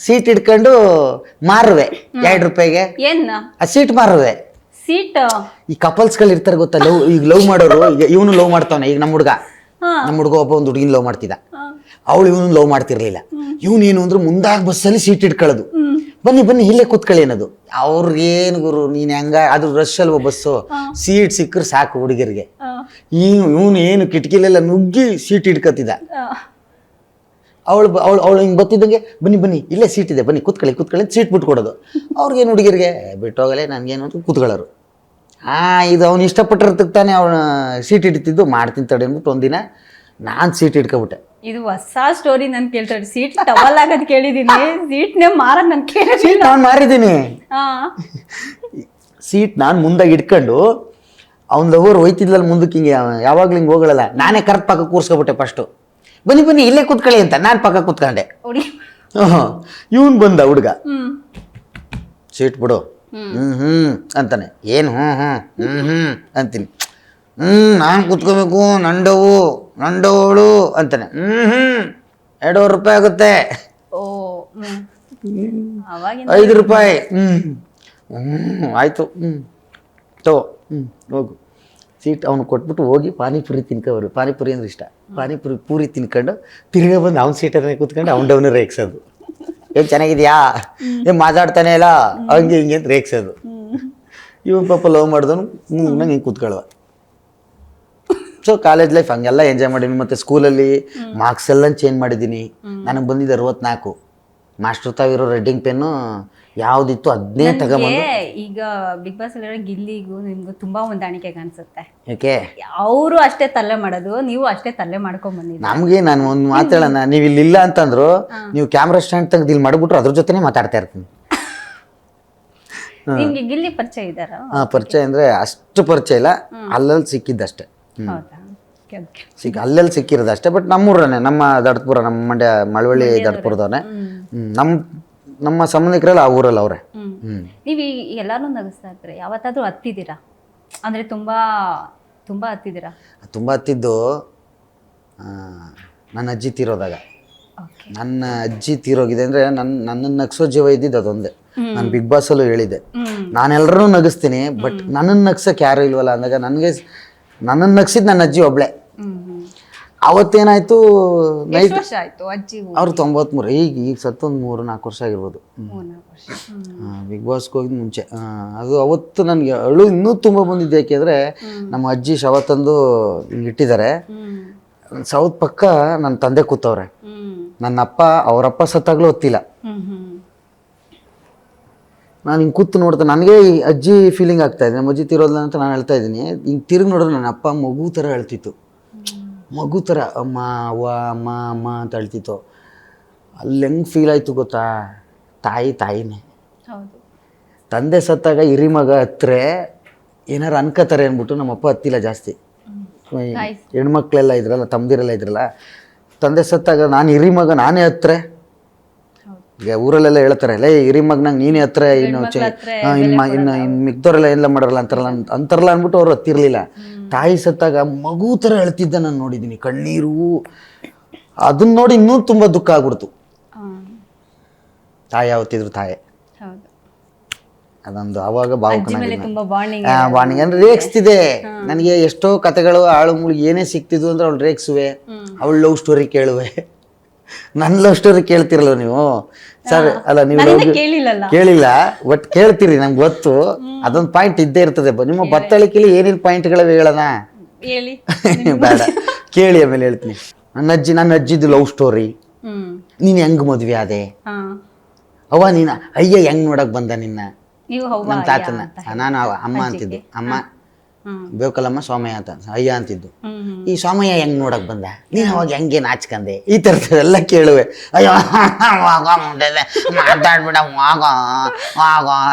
ಸೀಟ್ ಹಿಡ್ಕೊಂಡು ಮಾರುವೆ 2 ರೂಪಾಯಿಗೆ. ಆ ಸೀಟ್ ಮಾರುವೆ. ಈ ಕಪಲ್ಸ್ಗಳು ಇರ್ತಾರೆ ಗೊತ್ತಾ, ಈಗ ಲವ್ ಮಾಡೋರು. ಈಗ ಇವನು ಲವ್ ಮಾಡ್ತಾವನೆ. ಈಗ ನಮ್ಮ ಹುಡುಗ ಒಬ್ಬ ಒಂದು ಹುಡುಗಿನ ಲವ್ ಮಾಡ್ತಿದ್ದ. ಅವಳು ಇವನು ಲವ್ ಮಾಡ್ತಿರ್ಲಿಲ್ಲ. ಇವನೇನು ಅಂದ್ರೆ ಮುಂದಾಗಿ ಬಸ್ಸಲ್ಲಿ ಸೀಟ್ ಇಟ್ಕೊಳ್ಳೋದು. ಬನ್ನಿ ಇಲ್ಲೇ ಕೂತ್ಕೊಳ್ಳಿ ಅನ್ನೋದು. ಅವ್ರಿಗೇನು ಗುರು, ನೀನು ಹೆಂಗ, ಅದು ರಶ್ ಅಲ್ವ ಬಸ್ಸು, ಸೀಟ್ ಸಿಕ್ಕರೆ ಸಾಕು ಹುಡುಗರಿಗೆ. ಇವನು ಏನು ಕಿಟಕಿಲೆಲ್ಲ ನುಗ್ಗಿ ಸೀಟ್ ಹಿಡ್ಕತ್ತಿದ್ದ. ಅವಳು ಹಿಂಗೆ ಬತ್ತಿದ್ದಂಗೆ ಬನ್ನಿ ಇಲ್ಲೇ ಸೀಟ್ ಇದೆ, ಬನ್ನಿ ಕೂತ್ಕೊಳ್ಳಿ ಸೀಟ್ ಬಿಟ್ಕೊಡೋದು. ಅವ್ರಿಗೇನು ಹುಡುಗಿರಿಗೆ ಬಿಟ್ಟೋಗಲೇ ನನಗೇನು ಅಂತ ಕೂತ್ಕೊಳ್ಳೋರು. ಇದು ಅವ್ನು ಇಷ್ಟಪಟ್ಟಿರ್ತಕ್ಕೆ ತಾನೇ ಅವನ ಸೀಟ್ ಹಿಡಿತಿದ್ದು. ಮಾಡ್ತೀನಿ ತಡೆ ಅಂದ್ಬಿಟ್ಟು ಒಂದಿನ ನಾನು ಸೀಟ್ ಹಿಡ್ಕೊಬಿಟ್ಟೆ. ಇದು ಹೊಸ ಸ್ಟೋರಿ ನಾನು ಕೇಳ್ತಾರೆ. ಸೀಟ್ ಟವಲ್ ಆಗೋದು ಕೇಳಿದ್ದೀನಿ, ಸೀಟ್ನೇ ಮಾರೋದು ನಾನು ಕೇಳಿದ್ದೀನಿ. ಸೀಟ್ ನಾನು ಮಾರಿದ್ದೀನಿ. ಸೀಟ್ ನಾನು ಮುಂದಾಗಿ ಇಟ್ಕೊಂಡು ಅವ್ನ ಲವರ್ ಹೋಯ್ತಿದ್ಲಲ್ಲ ಮುಂದಕ್ಕೆ, ಹಿಂಗೆ ಯಾವಾಗ್ಲೂ ಹಿಂಗೆ ಹೋಗಳಲ್ಲ, ನಾನೇ ಕರೆಕ್ಟ್ ಪಕ್ಕ ಕೂರ್ಸ್ಕೊಬಿಟ್ಟೆ. ಫಸ್ಟು ಬನ್ನಿ ಇಲ್ಲೇ ಕೂತ್ಕೊಳ್ಳಿ ಅಂತ ನಾನು ಪಕ್ಕ ಕೂತ್ಕೊಂಡೆ. ಇವನ್ ಬಂದ ಹುಡುಗ, ಸೀಟ್ ಬಿಡು ಅಂತಾನೆ. ಏನು ಅಂತೀನಿ. ನಾನು ಕೂತ್ಕೋಬೇಕು, ನಂಡವಳು ಅಂತಾನೆ. 2 ರೂಪಾಯಿ ಆಗುತ್ತೆ. 5 ರೂಪಾಯಿ. ಆಯ್ತು, ಹೋಗು. ಸೀಟ್ ಅವ್ನು ಕೊಟ್ಬಿಟ್ಟು ಹೋಗಿ ಪಾನಿಪುರಿ ತಿನ್ಕೋರು. ಪಾನಿಪುರಿ ಅಂದ್ರೆ ಇಷ್ಟ. ಪೂರಿ ತಿನ್ಕೊಂಡು ತಿರ್ಗಾ ಬಂದು ಅವ್ನ ಸೀಟಲ್ಲಿ ಕೂತ್ಕೊಂಡು ಅವ್ನು ರೇಗ್ಸೋದು. ಏನು ಚೆನ್ನಾಗಿದ್ಯಾ, ಮಾತಾಡ್ತಾನೆ ಇಲ್ಲ, ಹಂಗೆ ಹಿಂಗೆ ಅಂತ ರೇಗ್ಸೋದು. ಇವನ್ ಪಾಪ ಲವ್ ಮಾಡಿದವನು ನಂಗೆ ಹಿಂಗೆ ಕೂತ್ಕೊಳ್ಳುವ. ಸೊ ಕಾಲೇಜ್ ಲೈಫ್ ಹಂಗೆಲ್ಲ ಎಂಜಾಯ್ ಮಾಡೀನಿ. ಮತ್ತು ಸ್ಕೂಲಲ್ಲಿ ಮಾರ್ಕ್ಸ್ ಎಲ್ಲ ಚೇಂಜ್ ಮಾಡಿದ್ದೀನಿ. ನನಗೆ ಬಂದಿದ್ದು 64. ಮಾಸ್ಟರ್ ತಾವಿರೋ ರೆಡ್ಡಿಂಗ್ ಪೆನ್ನು ಯಾವ್ದಿತ್ತು ಅದನ್ನೇ ತಗೊಂಬಂದು. ಈಗ ಬಿಗ್ ಬಾಸ್ ಅಲ್ಲಿ ಗಿಲ್ಲಿಗೂ ನಿಮ್ಗೂ ತುಂಬಾ ಹೊಂದಾಣಿಕೆ ಕಾಣಿಸುತ್ತೆ. ಯಾಕೆ? ಅವರು ಅಷ್ಟೇ ತಲ್ಲೆ ಮಾಡೋದು, ನೀವು ಅಷ್ಟೇ ತಲ್ಲೆ ಮಾಡ್ಕೊಂಡ್ ಬಂದಿದ್ದೀರಿ. ನಮ್ಗೆ ನಾನು ಒಂದು ಮಾತಾಡೋಣ, ನೀವು ಇಲ್ಲಿ ಇಲ್ಲ ಅಂತಂದ್ರು ನೀವು ಕ್ಯಾಮ್ರಾ ಸ್ಟ್ಯಾಂಡ್ ತೆಗ್ದು ಇಲ್ಲಿ ಮಾಡ್ಬಿಟ್ರು ಅದ್ರ ಜೊತೆನೇ ಮಾತಾಡ್ತಾ ಇರ್ತೀನಿ. ನಿಮ್ಗೆ ಗಿಲ್ಲಿ ಪರಿಚಯ ಇದ್ದಾರಾ? ಪರಿಚಯ ಅಂದರೆ ಅಷ್ಟು ಪರಿಚಯ ಇಲ್ಲ, ಅಲ್ಲಲ್ಲಿ ಸಿಕ್ಕಿದ್ದಷ್ಟೇ. ಹೌದಾ? Okay okay. ಅಲ್ಲೆಲ್ಲಿ ಸಿಕ್ಕಿರೋದು ಅಷ್ಟೇ. ಬಟ್ ನಮ್ಮೂರನೇ, ನಮ್ಮ ದಡ್ಪುರ, ನಮ್ಮ ಮಂಡ್ಯ ಮಳವಳ್ಳಿ ದಡ್ಪುರದವನೇ. ನಮ್ಮ ಸಂಬಂಧಿಕರೆಲ್ಲ ಆ ಊರಲ್ಲಿ ಅವರೇ. ನೀವು ಎಲ್ಲಾನು ನಗಿಸ್ತಾ ಇರ್ತೀರಿ, ಯಾವತ್ತಾದ್ರೂ ಹತ್ತಿದ್ದೀರಾ? ಅಂದ್ರೆ ತುಂಬಾ ತುಂಬಾ ಹತ್ತಿದ್ದೀರಾ? ತುಂಬ ಹತ್ತಿದ್ದು ನನ್ನ ಅಜ್ಜಿ ತೀರೋದಾಗ. ನನ್ನ ಅಜ್ಜಿ ತೀರೋಗಿದೆ ಅಂದರೆ ನನ್ನನ್ನು ನಗಿಸೋ ಜೀವ ಇದ್ದಿದ್ದು ಅದೊಂದೇ. ನಾನು ಬಿಗ್ ಬಾಸಲ್ಲೂ ಹೇಳಿದ್ದೆ, ನಾನೆಲ್ಲರೂ ನಗಿಸ್ತೀನಿ, ಬಟ್ ನನ್ನನ್ನು ನಗ್ಸಕ್ಕೆ ಯಾರೂ ಇಲ್ವಲ್ಲ ಅಂದಾಗ ನನ್ನನ್ನು ನಗ್ಸಿದ್ದು ನನ್ನ ಅಜ್ಜಿ ಒಬ್ಳೆ. ಅವತ್ತೇನಾಯ್ತು, ನೈಟ್ ಅವ್ರು 93, ಈಗ ಸತ್ತೊಂದು 3-4 ವರ್ಷ ಆಗಿರ್ಬೋದು. ಬಿಗ್ ಬಾಸ್ಗೆ ಹೋಗಿದ್ದು ಮುಂಚೆ. ಅದು ಅವತ್ತು ನನಗೆ ಅಳು ಇನ್ನೂ ತುಂಬ ಬಂದಿದ್ದು. ಯಾಕೆಂದರೆ ನಮ್ಮ ಅಜ್ಜಿ ಶವ ತಂದು ಹಿಂಗೆ ಇಟ್ಟಿದ್ದಾರೆ, ಸೌತ್ ಪಕ್ಕ ನನ್ನ ತಂದೆ ಕೂತವ್ರೆ. ನನ್ನಪ್ಪ ಅವರಪ್ಪ ಸತ್ತಾಗ್ಲೂ ಹೊತ್ತಿಲ್ಲ. ನಾನು ಹಿಂಗೆ ಕೂತು ನೋಡ್ತಾ ನನಗೆ ಈ ಅಜ್ಜಿ ಫೀಲಿಂಗ್ ಆಗ್ತಾ ಇದೆ, ನಮ್ಮ ಅಜ್ಜಿ ತೀರೋದಿಲ್ಲ ಅಂತ ನಾನು ಹೇಳ್ತಾ ಇದ್ದೀನಿ. ಹಿಂಗೆ ತಿರುಗಿ ನೋಡಿದ್ರೆ ನನ್ನ ಅಪ್ಪ ಮಗು ಥರ ಹೇಳ್ತಿತ್ತು, ಮಗು ಥರ ಅಮ್ಮ ಅವ್ವ ಅಮ್ಮ ಅಮ್ಮ ಅಂತ ಹೇಳ್ತಿತ್ತು. ಅಲ್ಲಿ ಹೆಂಗೆ ಫೀಲ್ ಆಯಿತು ಗೊತ್ತಾ? ತಾಯಿನೇ. ತಂದೆ ಸತ್ತಾಗ ಹಿರಿ ಮಗ ಹತ್ರ ಏನಾರು ಅನ್ಕೋತಾರೆ ಅಂದ್ಬಿಟ್ಟು ನಮ್ಮಪ್ಪ ಹತ್ತಿಲ್ಲ ಜಾಸ್ತಿ. ಹೆಣ್ಮಕ್ಳೆಲ್ಲ ಇದ್ರಲ್ಲ, ತಮ್ಮದಿರೆಲ್ಲ ಇದ್ರಲ್ಲ, ತಂದೆ ಸತ್ತಾಗ ನಾನು ಹಿರಿ ಮಗ ನಾನೇ ಹತ್ರ. ಈಗ ಊರಲ್ಲೆಲ್ಲ ಹೇಳ್ತಾರೆ, ಲೇ ಹಿರಿ ಮಗನಂಗೆ ನೀನೇ ಹತ್ರ, ಇನ್ನು ಇನ್ನು ಮಿಕ್ದವ್ರೆಲ್ಲ ಎಲ್ಲ ಮಾಡಲ್ಲ ಅಂತಾರಲ್ಲ ಅಂದ್ಬಿಟ್ಟು ಅವ್ರು ಹತ್ತಿರಲಿಲ್ಲ. ತಾಯಿ ಸತ್ತಾಗ ಮಗು ಥರ ಹೇಳ್ತಿದ್ದ ನಾನು ನೋಡಿದ್ದೀನಿ, ಕಣ್ಣೀರು. ಅದನ್ನ ನೋಡಿ ಇನ್ನೂ ತುಂಬ ದುಃಖ ಆಗ್ಬಿಡ್ತು. ತಾಯಿ ಯಾವತ್ತಿದ್ರು ತಾಯಿ. ಅದೊಂದು ಅವಾಗ ಬಾಂಡಿಂಗ್ ಅಂದ್ರೆ ರೇಗಿಸ್ತಿದೆ ನನಗೆ. ಎಷ್ಟೋ ಕತೆಗಳು ಆಳು ಮುಳುಗಿ ಏನೇ ಸಿಕ್ತಿದ್ವು ಅಂದ್ರೆ ಅವಳು ರೇಗಿಸುವೆ, ಅವಳು ಲವ್ ಸ್ಟೋರಿ ಕೇಳುವೆ. ನನ್ನ ಲವ್ ಸ್ಟೋರಿ ಕೇಳ್ತಿರಲ್ಲ ನೀವು ಸರ್? ಅಲ್ಲ, ನೀವು ಕೇಳಿಲ್ಲ, ಬಟ್ ಕೇಳ್ತೀರಿ, ನಂಗೆ ಗೊತ್ತು. ಅದೊಂದು ಪಾಯಿಂಟ್ ಇದ್ದೇ ಇರ್ತದೆ ನಿಮ್ಮ ಬತ್ತಳಿಕೆಲಿ. ಏನೇನು ಪಾಯಿಂಟ್ಗಳಿವೆ ಹೇಳೋಣ? ಬೇಡ, ಕೇಳಿ ಆಮೇಲೆ ಹೇಳ್ತೀನಿ. ನನ್ನ ಅಜ್ಜಿದು ಲವ್ ಸ್ಟೋರಿ. ನೀನು ಹೆಂಗ್ ಮದ್ವೆ ಆದೆ? ಅವ್ವ ನೀನು ಅಯ್ಯ ಹೆಂಗ್ ನೋಡಕ್ ಬಂದ ನಿನ್ನ? ನಮ್ಮ ತಾತನ ನಾನು ಅಮ್ಮ ಅಂತಿದ್ದು, ಅಮ್ಮ ಬೇಕಲ್ಲಮ್ಮ ಸೋಮಯ್ಯ ಅಂತ ಅಯ್ಯ ಅಂತಿದ್ದು. ಈ ಸೋಮಯ್ಯ ಹೆಂಗ್ ನೋಡಕ್ ಬಂದ? ನೀನು ಅವಾಗ ಹೆಂಗೆ ನಾಚ್ಕಂದೆ? ಈ ಥರದ್ದೆಲ್ಲ ಕೇಳುವೆ. ಅಯ್ಯೋ ಮಾತಾಡ್ಬಿಡ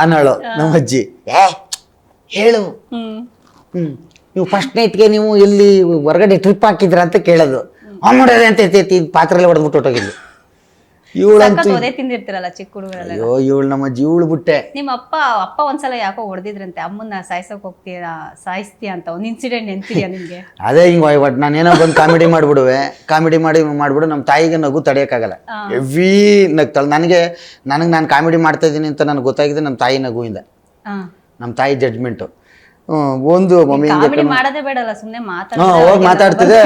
ಅನ್ನೋಳು ನಮ್ಮ ಅಜ್ಜಿ. ಹೇಳು, ನೀವು ಫಸ್ಟ್ ನೈಟ್ಗೆ ನೀವು ಎಲ್ಲಿ ಹೊರಗಡೆ ಟ್ರಿಪ್ ಹಾಕಿದ್ರ ಅಂತ ಕೇಳೋದು. ನೋಡೋದೆ ಅಂತ ಪಾತ್ರೆಲ್ಲ ಹೊಡೆದ್ಬಿಟ್ಟು ಹೊಟ್ಟೋಗಿದ್ಲು. ತಿಂದಿರ್ತಿರಲ್ಲ ಚಿಕ್ಕ ಹುಡುಗರೆಲ್ಲ. ಅಯ್ಯೋ ಇವಳು ನಮ್ಮ ಅಜ್ಜಿ, ಇವಳು ಬಿಟ್ಟೆ. ನಿಮ್ಮ ಅಪ್ಪ ಒಂದ್ಸಲ ಯಾಕೋ ಹೊಡೆದಿದ್ರಂತೆ, ಅಮ್ಮನ್ನ ಸಾಯ್ಸಕ್ ಹೋಗ್ತೀರಾ, ಸಾಯಿಸ್ತೀಯ ಅಂತ ಒಂದು ಇನ್ಸಿಡೆಂಟ್ ನೆನ್ಪಿದ್ಯಾ ನಿಮ್ಗೆ? ಅದೇ ಹಿಂಗೆ ಒಟ್ಟು ನಾನೇನೋ ಬಂದು ಕಾಮಿಡಿ ಮಾಡ್ಬಿಡುವೆ, ಮಾಡ್ಬಿಡು. ನಮ್ಮ ತಾಯಿಗೆ ನಗು ತಡೆಯೋಕ್ಕಾಗಲ್ಲ, ಹೆವಿ ನಗ್ತಾಳೆ. ನಾನು ಕಾಮಿಡಿ ಮಾಡ್ತಾ ಇದ್ದೀನಿ ಅಂತ ನನಗೆ ಗೊತ್ತಾಗಿದೆ ನಮ್ಮ ತಾಯಿ ನಗುವಿಂದ, ನಮ್ಮ ತಾಯಿ ಜಡ್ಜ್ಮೆಂಟು. ಒಂದು ಮಮ್ಮಿ ಮಾಡೋದೇ ಬೇಡಲ್ಲ, ಸುಮ್ಮನೆ ಹೋಗಿ ಮಾತಾಡ್ತಿದ್ದೆ,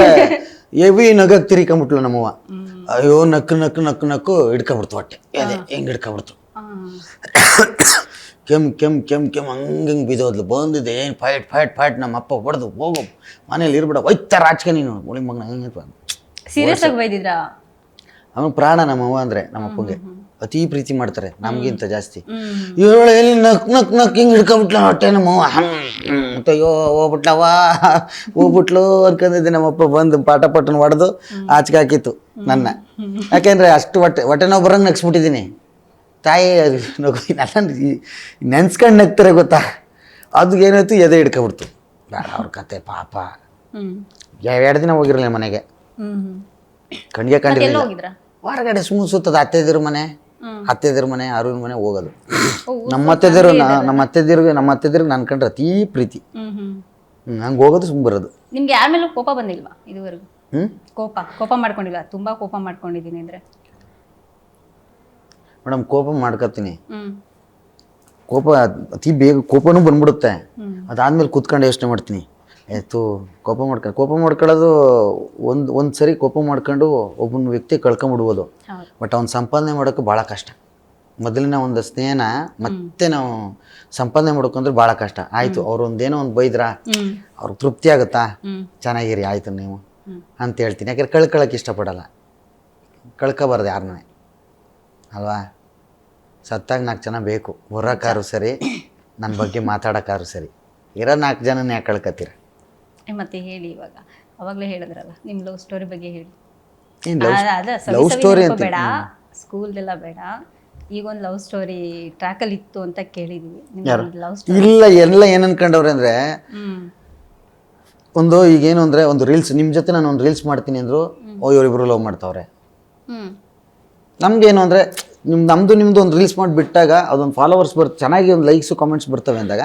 ಹೆವಿ ನಗಕ್ಕೆ ತಿರ್ಕೊಂಬಿಟ್ಲು ನಮ್ಮವ್ವ. ಅಯ್ಯೋ ನಕ್ಕು ಹಿಡ್ಕೊಬಿಡ್ತು ಹೊಟ್ಟೆ. ಅದೇ ಹೆಂಗೆ ಹಿಡ್ಕೊಬಿಡ್ತು, ಕೆಮ್ ಹಂಗೆ ಬಿದ್ದೋದ್ಲು. ಬಂದಿದ್ದೆ ಏನು ಫೈಟ್ ನಮ್ಮಪ್ಪ ಹೊಡೆದು ಹೋಗು ಮನೇಲಿ ಇರ್ಬಿಡ, ಒಯ್ತಾರ ಆಚ್ಕೆ ನೀನು ಮುಳಿ ಮಗನ. ಹಂಗೆ ಸೀರಿಯಸ್ ಆಗಿ ಬೈದಿದ್ರಾ? ಅವನು ಪ್ರಾಣ ನಮ್ಮವ್ವ ಅಂದರೆ, ನಮ್ಮಪ್ಪಂಗೆ ಅತಿ ಪ್ರೀತಿ ಮಾಡ್ತಾರೆ ನಮ್ಗಿಂತ ಜಾಸ್ತಿ. ಇವಳು ಎಲ್ಲಿ ನಕ್ ಹಿಂಗೆ ಹಿಡ್ಕೊಬಿಟ್ಲ ಹೊಟ್ಟೆ ನಮ್ಮವ್ವ. ಅಯ್ಯೋ ಹೋಗ್ಬಿಟ್ಲು ಅನ್ಕೊಂಡಿದ್ದೆ. ನಮ್ಮಪ್ಪ ಬಂದು ಪಾಠ ಹೊಡೆದು ಆಚೆ ಹಾಕಿತ್ತು ನನ್ನ. ಯಾಕೆಂದ್ರೆ ಅಷ್ಟು ಹೊಟ್ಟೆ ನೋವು ಬರಂಗೆ ನಗ್ಸ್ಬಿಟ್ಟಿದ್ದೀನಿ. ತಾಯಿ ನೆನ್ಸ್ಕೊಂಡು ನಗ್ತಾರೆ ಗೊತ್ತಾ? ಅದು ಏನಾಯ್ತು, ಎದೆ ಹಿಡ್ಕೊಬಿಡ್ತು. ಬೇಡ ಅವ್ರ ಕತೆ ಪಾಪ. 2 ದಿನ ಹೋಗಿರಲಿಲ್ಲ ಮನೆಗೆ, ಕಣ್ಗೆ ಕಂಡಿರಲಿಲ್ಲ. ಹೊರಗಡೆ ಸುತ್ತದ ಅತ್ತೆದಿರ ಮನೆ ಅರುವಿನ ಮನೆ ಹೋಗೋದು. ನಮ್ಮ ಅತ್ತೆದಿರ್ಗೆ ನನ್ನ ಕಂಡ್ರೆ ಅತೀ ಪ್ರೀತಿ. ಹಂಗೆ ಹೋಗೋದು ಸುಮ್ಮನೆ ಬರೋದು. ನಿಮ್ಗೆ ಯಾರ ಮೇಲೂ ಕೋಪ ಬಂದಿಲ್ವಾ ಇದುವರೆಗೂ? ಕೋಪ ಮಾಡ್ಕೊಂಡಿಲ್ಲ? ತುಂಬಾ ಕೋಪ ಮಾಡ್ಕೊಂಡಿದ್ದೀನಿ ಅಂದ್ರೆ ಮೇಡಮ್, ಕೋಪ ಮಾಡ್ಕೊತೀನಿ. ಕೋಪ ಅತಿ ಬೇಗ ಕೋಪನೂ ಬಂದ್ಬಿಡುತ್ತೆ. ಅದಾದ್ಮೇಲೆ ಕೂತ್ಕೊಂಡು ಯೋಚನೆ ಮಾಡ್ತೀನಿ, ಕೋಪ ಮಾಡ್ಕೊಳ್ಳೋದು ಒಂದು ಸರಿ ಕೋಪ ಮಾಡ್ಕೊಂಡು ಒಬ್ಬನ ವ್ಯಕ್ತಿ ಕಳ್ಕೊಂಬಿಡ್ಬೋದು. ಬಟ್ ಅವ್ನು ಸಂಪಾದನೆ ಮಾಡೋಕ್ಕೆ ಭಾಳ ಕಷ್ಟ. ಮೊದಲಿನ ಒಂದು ಸ್ನೇಹನ ಮತ್ತೆ ನಾವು ಸಂಪಾದನೆ ಮಾಡ್ಕೊಂಡ್ರೆ ಭಾಳ ಕಷ್ಟ. ಆಯಿತು, ಅವ್ರು ಒಂದೇನೋ ಒಂದು ಬೈದ್ರ ಅವ್ರಿಗೆ ತೃಪ್ತಿ ಆಗುತ್ತಾ, ಚೆನ್ನಾಗಿರಿ ಆಯಿತು ನೀವು ಅಂತ ಹೇಳ್ತೀನಿ. ಯಾಕೆಂದ್ರೆ ಕಳ್ಕೊಳ್ಳೋಕೆ ಇಷ್ಟಪಡಲ್ಲ, ಕಳ್ಕೊಬಾರ್ದು ಯಾರನ್ನೇ ಅಲ್ವಾ? ಸತ್ತಾಗ 4 ಜನ ಬೇಕು, ಹೊರಕಾರು ಸರಿ, ನನ್ನ ಬಗ್ಗೆ ಮಾತಾಡೋಕ್ಕಾರು ಸರಿ. ಇರೋ 4 ಜನನ ಯಾಕೆ ಕಳ್ಕೊತೀರ? ಮತ್ತೆ ಹೇಳಿ, ಇವಾಗ ಅವಾಗಲೇ ಹೇಳಿದ್ರಲ್ಲ ನಿಮ್ಮ ಲವ್ ಸ್ಟೋರಿ ಬಗ್ಗೆ ಹೇಳಿ. ಲವ್ ಸ್ಟೋರಿ ಅಂತ ಬೇಡ, ಸ್ಕೂಲ್ದೆಲ್ಲ ಬೇಡ, ಈಗ ಒಂದು ಲವ್ ಸ್ಟೋರಿ ಟ್ರ್ಯಾಕಲ್ಲಿ ಇತ್ತು ಅಂತ ಕೇಳಿದ್ವಿ. ಯಾರು? Love story. ಇಲ್ಲ, ಎಲ್ಲ ಏನು ಅನ್ಕೊಂಡವ್ರೆ ಅಂದರೆ, ಒಂದು ಈಗೇನು ಅಂದರೆ ಒಂದು ರೀಲ್ಸ್ ನಿಮ್ಮ ಜೊತೆ ನಾನು ಒಂದು ರೀಲ್ಸ್ ಮಾಡ್ತೀನಿ ಅಂದರು, ಇವರಿಬ್ರು ಲವ್ ಮಾಡ್ತಾವ್ರೆ. ನಮಗೇನು ಅಂದರೆ ನಿಮ್ಮದು ಒಂದು ರೀಲ್ಸ್ ಮಾಡಿ ಬಿಟ್ಟಾಗ ಅದೊಂದು ಫಾಲೋವರ್ಸ್ ಚೆನ್ನಾಗಿ ಒಂದು ಲೈಕ್ಸು ಕಾಮೆಂಟ್ಸ್ ಬರ್ತವೆ ಅಂದಾಗ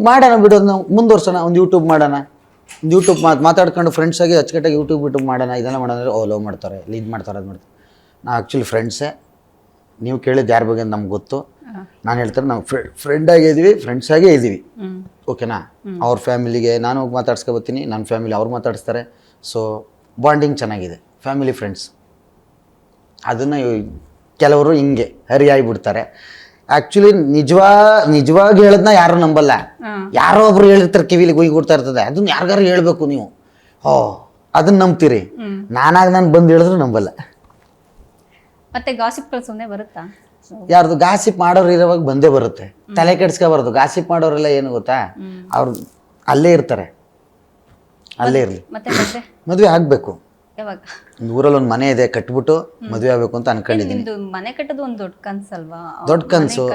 ಮಾಡೋಣ ಬಿಡೋದು, ನಾವು ಮುಂದುವರ್ಸೋಣ, ಒಂದು ಯೂಟ್ಯೂಬ್ ಮಾಡೋಣ, ಒಂದು ಯೂಟ್ಯೂಬ್ ಮಾತಾಡ್ಕೊಂಡು ಫ್ರೆಂಡ್ಸಾಗಿ ಅಚ್ಚುಕಟ್ಟಾಗಿ ಯೂಟ್ಯೂಬ್ ಮಾಡೋಣ, ಇದೆಲ್ಲ ಮಾಡೋಣ ಅಂದರೆ ಲವ್ ಮಾಡ್ತಾರೆ, ಇದು ಮಾಡ್ತಾರೆ, ಅದು ಮಾಡ್ತಾರೆ. ನಾವು ಆ್ಯಕ್ಚುಲಿ ಫ್ರೆಂಡ್ಸೇ. ನೀವು ಕೇಳಿದ್ದು ಯಾರ ಬಗ್ಗೆ ನಮ್ಗೆ ಗೊತ್ತು. ನಾನು ಹೇಳ್ತಾರೆ ನಾವು ಫ್ರೆಂಡಾಗಿದ್ದೀವಿ, ಫ್ರೆಂಡ್ಸಾಗೇ ಇದ್ದೀವಿ, ಓಕೆನಾ. ಅವ್ರ ಫ್ಯಾಮಿಲಿಗೆ ನಾನು ಹೋಗಿ ಮಾತಾಡ್ಸ್ಕೊಬತ್ತೀನಿ, ನನ್ನ ಫ್ಯಾಮಿಲಿ ಅವ್ರು ಮಾತಾಡಿಸ್ತಾರೆ. ಸೊ ಬಾಂಡಿಂಗ್ ಚೆನ್ನಾಗಿದೆ, ಫ್ಯಾಮಿಲಿ ಫ್ರೆಂಡ್ಸ್. ಅದನ್ನು ಕೆಲವರು ಹಿಂಗೆ ಹರಿಯಾಗಿಬಿಡ್ತಾರೆ. ಆ್ಯಕ್ಚುಲಿ ನಿಜವಾಗಿ ಹೇಳೋದನ್ನ ಯಾರು ನಂಬಲ್ಲ. ಯಾರೋ ಒಬ್ರು ಹೇಳಿರ್ತಾರೆ, ಕಿವಿಲಿ ಗುಯ್ ಕೊಡ್ತಾ ಇರ್ತದೆ, ಅದನ್ನ ಯಾರಿಗಾರು ಹೇಳ್ಬೇಕು ನೀವು, ಅದನ್ನ ನಂಬ್ತೀರಿ. ನಾನು ಬಂದು ಹೇಳಿದ್ರು ನಂಬಲ್ಲ. ಮತ್ತೆ ಗಾಸಿಪ್ಗಳು ಸುಮ್ಮನೆ ಬರುತ್ತಾ? ಯಾರ್ದು ಗಾಸಿಪ್ ಮಾಡೋರು ಇರೋವಾಗ ಬಂದೇ ಬರುತ್ತೆ, ತಲೆ ಕೆಡ್ಸ್ಕೊಬಾರ್ದು. ಗಾಸಿಪ್ ಮಾಡೋರೆಲ್ಲ ಏನು ಗೊತ್ತಾ, ಅವ್ರು ಅಲ್ಲೇ ಇರ್ತಾರೆ, ಅಲ್ಲೇ ಇರಲಿ. ಮತ್ತೆ ಮದುವೆ ಆಗಬೇಕು. ಯಾವಾಗ? ಒಂದು ಊರಲ್ಲಿ ಒಂದು ಮನೆ ಇದೆ, ಕಟ್ಬಿಟ್ಟು ಮದುವೆ ಆಗಬೇಕು ಅಂತ ಅನ್ಕೊಂಡಿದ್ದೀನಿ. ಮನೆ ಕಟ್ಟೋದು ಒಂದು ದೊಡ್ಡ ಕನ್ಸಲ್ವಾ? ದೊಡ್ಡ ಕನಸು.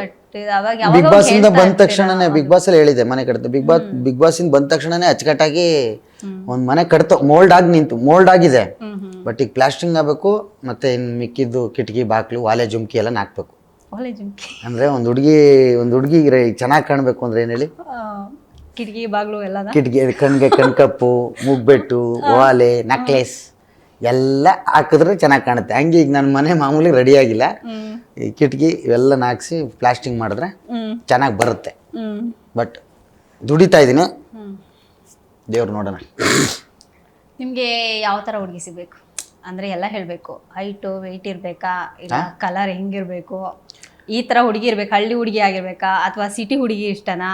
ಬಿಗ್ ಬಾಸ್ ಇಂದ ಬಂದ ತಕ್ಷಣನೇ, ಬಿಗ್ ಬಾಸ್ ಅಲ್ಲಿ ಹೇಳಿದೆ ಮನೆ ಕಟ್ತೆ. ಬಿಗ್ ಬಾಸ್ ಇಂದ ಬಂದ ತಕ್ಷಣನೇ ಅಚ್ಚುಕಟ್ಟಾಗಿ ಒಂದು ಮನೆ ಕಟ್ತ ಮೋಲ್ಡ್ ಆಗಿದೆ. ಬಟ್ ಈಗ ಪ್ಲಾಸ್ಟಿಂಗ್ ಆಗಬೇಕು, ಮತ್ತೆ ಇನ್ನು ಮಿಕ್ಕಿದ್ದು ಕಿಟಕಿ ಬಾಕ್ಲು ವಾಲೆ ಜುಮ್ಕಿ ಎಲ್ಲ ನಾಕ್ಬೇಕು. ಅಂದ್ರೆ ಒಂದು ಹುಡುಗಿ ಚೆನ್ನಾಗಿ ಕಾಣಬೇಕು ಅಂದ್ರೆ ಏನ್ ಹೇಳಿ, ಕಿಟಕಿ ಬಾಗ್ಲು ಎಲ್ಲ, ಕಿಟಕಿ ಕಣ್ಗೆ ಕಣ್ಕಪ್ಪು, ಮುಗ್ಬೆಟ್ಟು, ವಾಲೆ, ನಕ್ಲೆಸ್ ಎಲ್ಲ ಹಾಕಿದ್ರೆ ಚೆನ್ನಾಗಿ ಕಾಣುತ್ತೆ. ಹಂಗೆ ಈಗ ನನ್ನ ಮನೆ ಮಾಮೂಲಿ ರೆಡಿ ಆಗಿಲ್ಲ, ಈ ಕಿಟಕಿ ಇವೆಲ್ಲ ನಾಕ್ಸಿ ಪ್ಲಾಸ್ಟಿಂಗ್ ಮಾಡಿದ್ರೆ ಚೆನ್ನಾಗಿ ಬರುತ್ತೆ. ಬಟ್ ದುಡಿತಾ ಇದ್ದೀನಿ, ದೇವ್ರು ನೋಡೋಣ. ನಿಮ್ಗೆ ಯಾವ ತರ ಹುಡುಗಿ ಸಿಗ್ಬೇಕು ಅಂದ್ರೆ ಎಲ್ಲ ಹೇಳ್ಬೇಕು. ಹೈಟು ವೆಯ್ಟ್ ಇರ್ಬೇಕಾ, ಇಲ್ಲ ಕಲರ್ ಹೆಂಗಿರ್ಬೇಕು, ಈ ತರ ಹುಡುಗಿ ಇರ್ಬೇಕು, ಹಳ್ಳಿ ಹುಡುಗಿ ಆಗಿರ್ಬೇಕಾ ಅಥವಾ ಸಿಟಿ ಹುಡುಗಿ ಇಷ್ಟನಾ?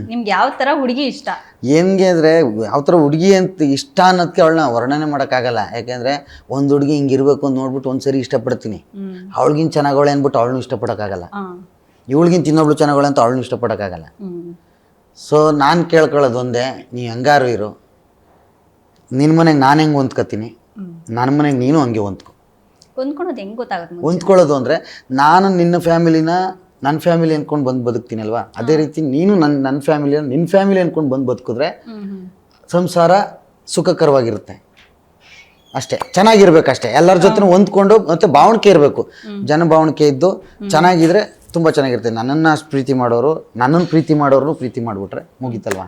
ನಿಮ್ಗೆ ಯಾವ ತರ ಹುಡುಗಿ ಇಷ್ಟ? ಹೆಂಗೆ ಅಂದರೆ ಯಾವ ಥರ ಹುಡುಗಿ ಅಂತ ಇಷ್ಟ ಅನ್ನೋದಕ್ಕೆ ಅವಳನ್ನ ವರ್ಣನೆ ಮಾಡೋಕ್ಕಾಗಲ್ಲ. ಯಾಕೆಂದರೆ ಒಂದು ಹುಡುಗಿ ಹಿಂಗಿರ್ಬೇಕು ಅಂತ ನೋಡ್ಬಿಟ್ಟು ಒಂದ್ಸರಿ ಇಷ್ಟಪಡ್ತೀನಿ, ಅವಳಿಗಿಂತ ಚೆನ್ನಾಗವಳೆ ಅಂದ್ಬಿಟ್ಟು ಅವಳನ್ನೂ ಇಷ್ಟಪಡೋಕ್ಕಾಗಲ್ಲ. ಇವಳಿಗಿಂತ ಇನ್ನೊಬ್ಳು ಚೆನ್ನಾಗವಳೆ ಅಂತ ಅವಳನ್ನೂ ಇಷ್ಟಪಡೋಕ್ಕಾಗಲ್ಲ. ಸೊ ನಾನು ಕೇಳ್ಕೊಳ್ಳೋದು ಒಂದೇ, ನೀ ಹೆಂಗಾರು ಇರು, ನಿನ್ನ ಮನೆಗೆ ನಾನು ಹೆಂಗೆ ಹೊಂದ್ಕೊತೀನಿ, ನನ್ನ ಮನೆಗೆ ನೀನು ಹಂಗೆ ಹೊಂದ್ಕೊಳ್ಳೋದು ಹೆಂಗೆ ಗೊತ್ತಾಗುತ್ತೆ? ಹೊಂದ್ಕೊಳ್ಳೋದು ಅಂದರೆ ನಾನು ನಿನ್ನ ಫ್ಯಾಮಿಲಿನ ನನ್ನ ಫ್ಯಾಮಿಲಿ ಅಂದ್ಕೊಂಡು ಬಂದು ಬದುಕ್ತೀನಲ್ವಾ, ಅದೇ ರೀತಿ ನೀನು ನನ್ನ ಫ್ಯಾಮಿಲಿನ ನಿನ್ನ ಫ್ಯಾಮಿಲಿ ಅಂದ್ಕೊಂಡು ಬಂದು ಬದುಕಿದ್ರೆ ಸಂಸಾರ ಸುಖಕರವಾಗಿರುತ್ತೆ. ಅಷ್ಟೇ, ಚೆನ್ನಾಗಿರ್ಬೇಕಷ್ಟೇ. ಎಲ್ಲರ ಜೊತೆ ಹೊಂದ್ಕೊಂಡು ಮತ್ತೆ ಭಾವಣಿಕೆ ಇರಬೇಕು, ಜನಭಾವಣಿಕೆ ಇದ್ದು ಚೆನ್ನಾಗಿದ್ರೆ ತುಂಬ ಚೆನ್ನಾಗಿರುತ್ತೆ. ನನ್ನನ್ನು ಅಷ್ಟು ಪ್ರೀತಿ ಮಾಡೋರು, ನನ್ನನ್ನು ಪ್ರೀತಿ ಮಾಡೋರು ಪ್ರೀತಿ ಮಾಡಿಬಿಟ್ರೆ ಮುಗೀತಲ್ವಾ.